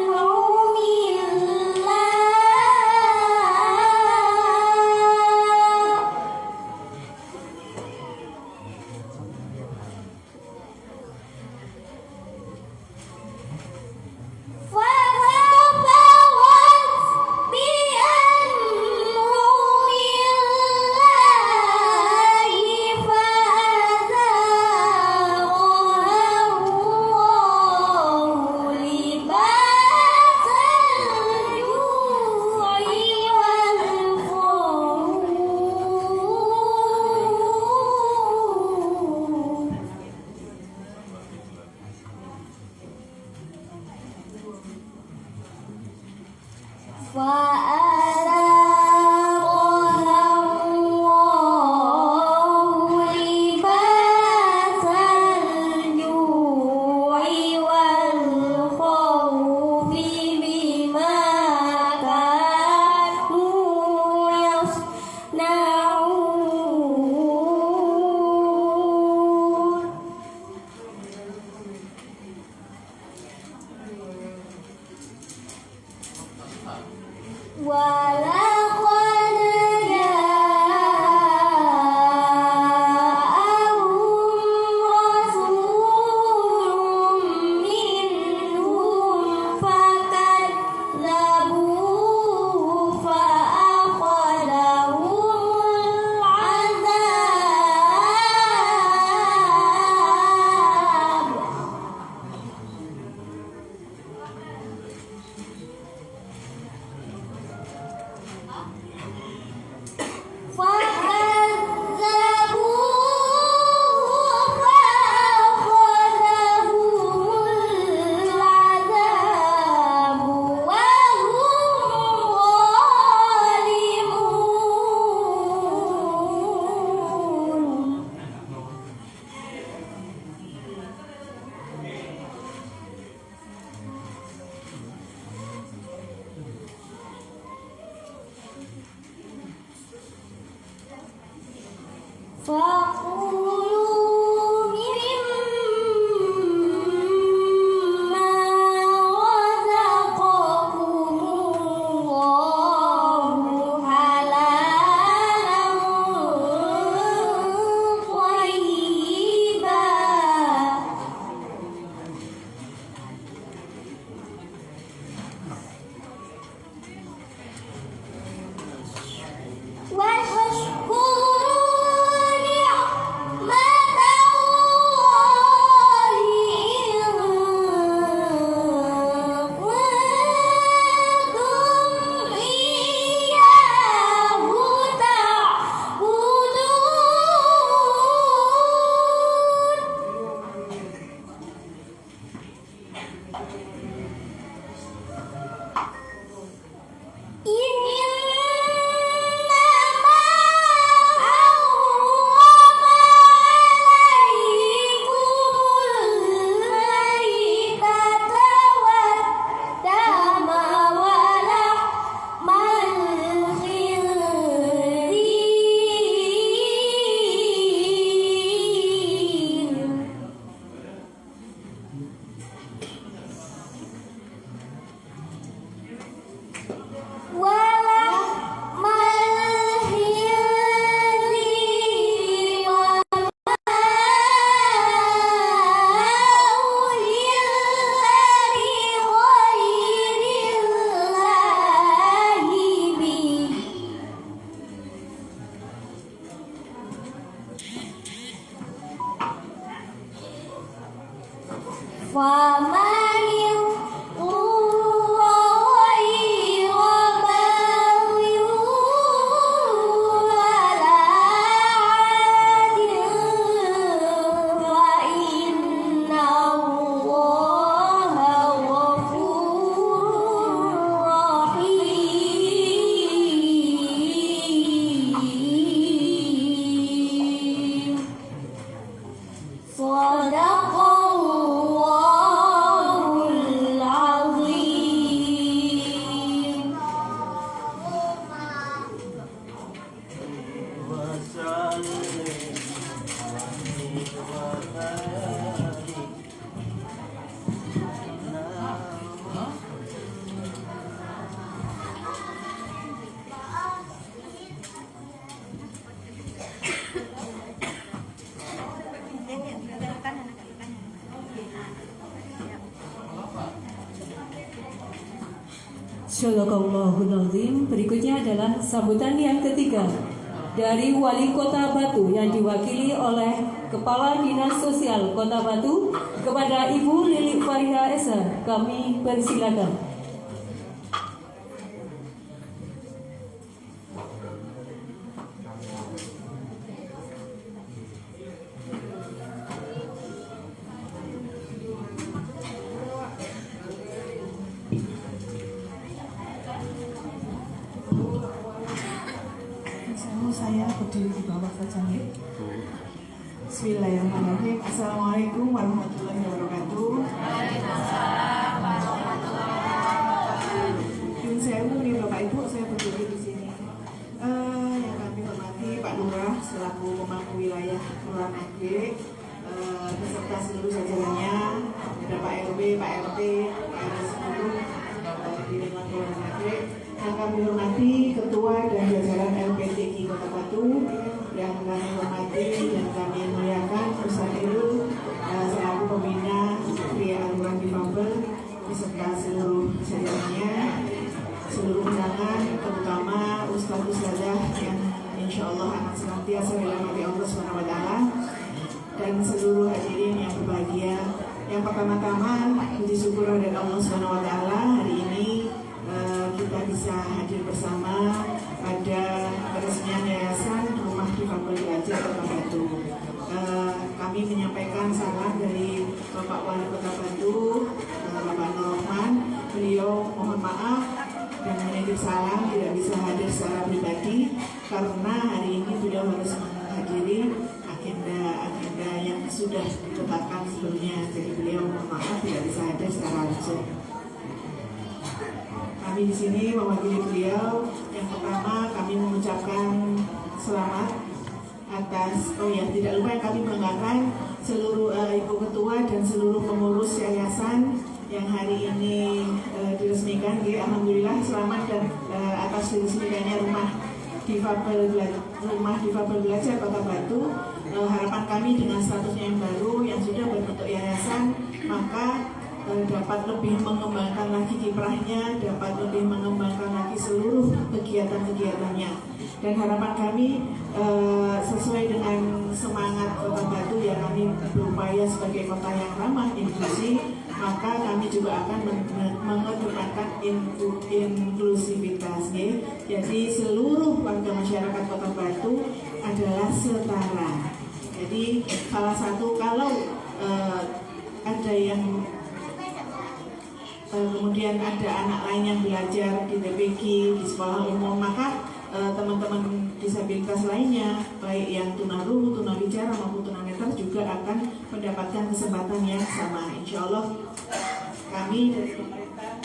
Sadaqallahul Azim. Berikutnya adalah sambutan yang ketiga dari Wali Kota Batu yang diwakili oleh Kepala Dinas Sosial Kota Batu kepada Ibu Lilik Fariha Esa. Kami persilakan. Saya berdiri di bawah saja nih. Bismillahirrahmanirrahim. Assalamualaikum warahmatullahi wabarakatuh. Yun sewu nih Bapak Ibu, saya berdiri di sini. Yang kami hormati Pak Lurah selaku pemangku wilayah Kelurahan Nagrek, beserta seluruh jajarannya, ada Pak RW, Pak RT, Pak RW 10 di lingkungan Kelurahan Nagrek. Yang kami hormati Ketua dan jajaran LPTK Kota Batu, yang kami hormati dan kami muliakan Ustaz Irul selaku pembina Pria Aluran Difabel beserta seluruh jajarannya, seluruh undangan, terutama Ustaz-Ustazah yang insya Allah akan senantiasa dirahmati Allah SWT, dan seluruh hadirin yang berbahagia. Yang pertama-tama puji syukur dari Allah SWT hari ini kita bisa hadir bersama pada peresmian Yayasan Rumah Difabel Belajar Kota Batu. Kami menyampaikan salam dari Bapak Wali Kota Batu, Bapak Nur Rahman. Beliau mohon maaf dan menitip salam tidak bisa hadir secara pribadi karena hari ini beliau harus menghadiri agenda yang sudah ditetapkan sebelumnya. Jadi beliau mohon maaf tidak bisa hadir secara langsung. Kami di sini mewakili beliau. Yang pertama kami mengucapkan selamat atas tidak lupa yang kami banggakan seluruh Ibu Ketua dan seluruh pengurus yayasan yang hari ini diresmikan. Alhamdulillah selamat dan atas diresmikannya Rumah Difabel Belajar Kota Batu. Harapan kami dengan statusnya yang baru yang sudah berbentuk yayasan, maka dapat lebih mengembangkan lagi kiprahnya, dapat lebih mengembangkan lagi seluruh kegiatan-kegiatannya. Dan harapan kami sesuai dengan semangat Kota Batu yang kami berupaya sebagai kota yang ramah inklusi, maka kami juga akan mengedepankan inklusivitas. Jadi seluruh warga masyarakat Kota Batu adalah setara. Jadi salah satu kalau ada yang kemudian ada anak lain yang belajar di TPQ, di sekolah umum, maka teman-teman disabilitas lainnya, baik yang tunarungu, tunawicara maupun tunanetra juga akan mendapatkan kesempatan yang sama. Insya Allah kami dari pemerintah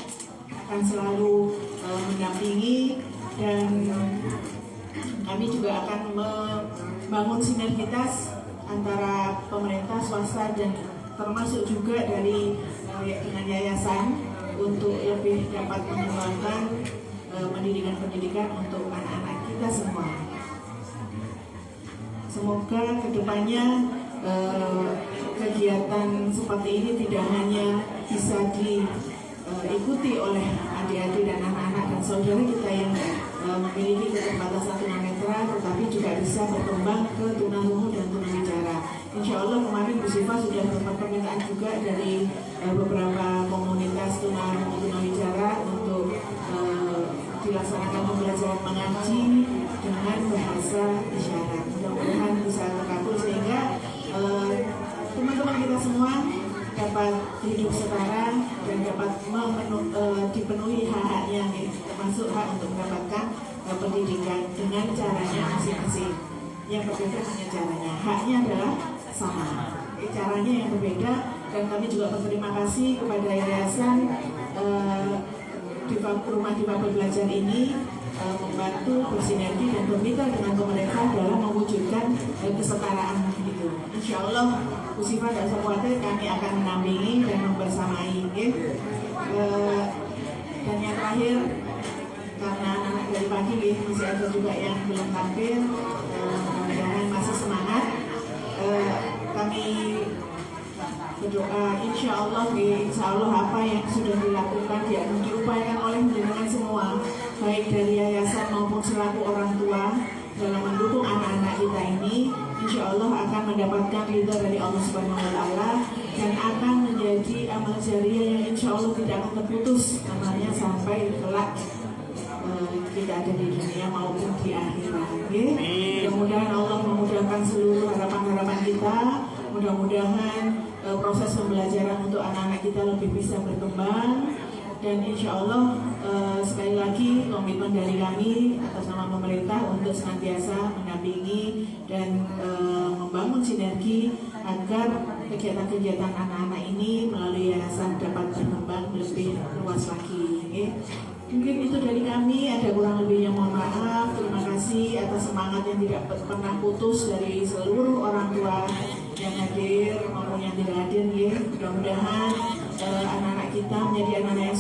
akan selalu mendampingi dan kami juga akan membangun sinergitas antara pemerintah, swasta, dan termasuk juga dari dengan yayasan untuk lebih dapat mengembangkan pendidikan untuk anak-anak kita semua. Semoga kedepannya kegiatan seperti ini tidak hanya bisa diikuti oleh adik-adik dan anak-anak dan saudara kita yang memiliki keterbatasan tunanetra, tetapi juga bisa berkembang ke tunarungu dan tunawicara. Insya Allah kemarin Bu Siva sudah dapat permintaan juga dari beberapa komunitas tunarungu tunawicara untuk dilaksanakan pembelajaran mengaji dengan bahasa isyarat. Mudah-mudahan bisa terkabul sehingga teman-teman kita semua dapat hidup setara dan dapat dipenuhi hak-haknya, termasuk hak untuk mendapatkan pendidikan dengan caranya masing-masing. Yang berbeda hanya caranya, haknya adalah sama, caranya yang berbeda. Dan kami juga berterima kasih kepada yayasan Rumah Difabel Belajar ini membantu bersinergi dan bermitra dengan pemerintah dalam mewujudkan kesetaraan itu. Insya Allah Bu Siva tidak usah khawatir, kami akan mendampingi dan membersamai. Dan yang terakhir, karena anak dari pagi masih ada juga yang belum tampil, mudah-mudahan masih semangat. Kami berdoa insya Allah apa yang sudah dilakukan diupayakan oleh jenengan semua, baik dari yayasan maupun selaku orang tua dalam mendukung anak-anak kita ini, insya Allah akan mendapatkan ridha dari Allah Subhanahu Wa Taala dan akan menjadi amal jariah yang insya Allah tidak akan terputus namanya sampai kelak kita ada di dunia maupun di akhirat. Mudah-mudahan Allah memudahkan seluruh harapan-harapan kita. Mudah-mudahan proses pembelajaran untuk anak-anak kita lebih bisa berkembang. Dan insya Allah sekali lagi komitmen dari kami atas nama pemerintah untuk senantiasa mendampingi dan membangun sinergi agar kegiatan-kegiatan anak-anak ini melalui yayasan dapat berkembang lebih luas lagi. Mungkin itu dari kami, ada kurang lebihnya mohon maaf. Terima kasih atas semangat yang tidak pernah putus dari seluruh orang tua yang hadir maupun yang tidak hadir. Mudah-mudahan anak-anak kita menjadi anak-anak yang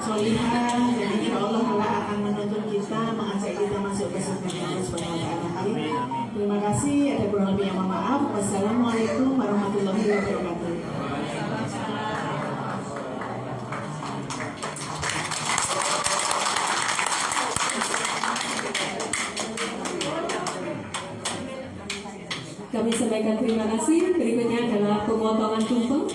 solihah, dan insya Allah Allah akan menuntun kita, mengajak kita masuk ke surga Allah Subhanahu Wa Taala. Terima kasih, ada kurang lebihnya mohon maaf. Wassalamualaikum warahmatullahi wabarakatuh. Kami sampaikan terima kasih. Berikutnya adalah pemotongan tumpeng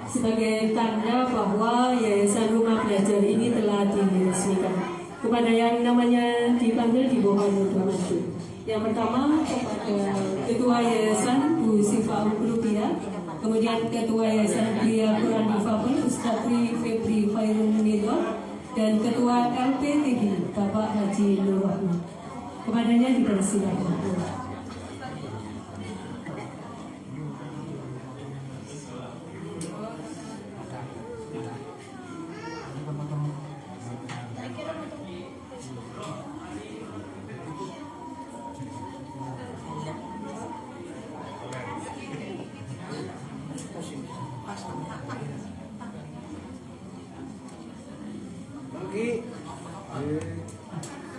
sebagai tanda bahwa Yayasan Rumah Belajar ini telah diresmikan. Kepada yang namanya dipanggil dimohon untuk maju. Yang pertama kepada Ketua Yayasan Bu Sifa Rupiah, kemudian Ketua Yayasan Pria Quran Difabel Ustaz Febri Khairul Nidor, dan Ketua LPTB Bapak Haji Nur Rahman. Kepadanya dipersilakan.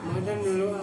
Makan dulu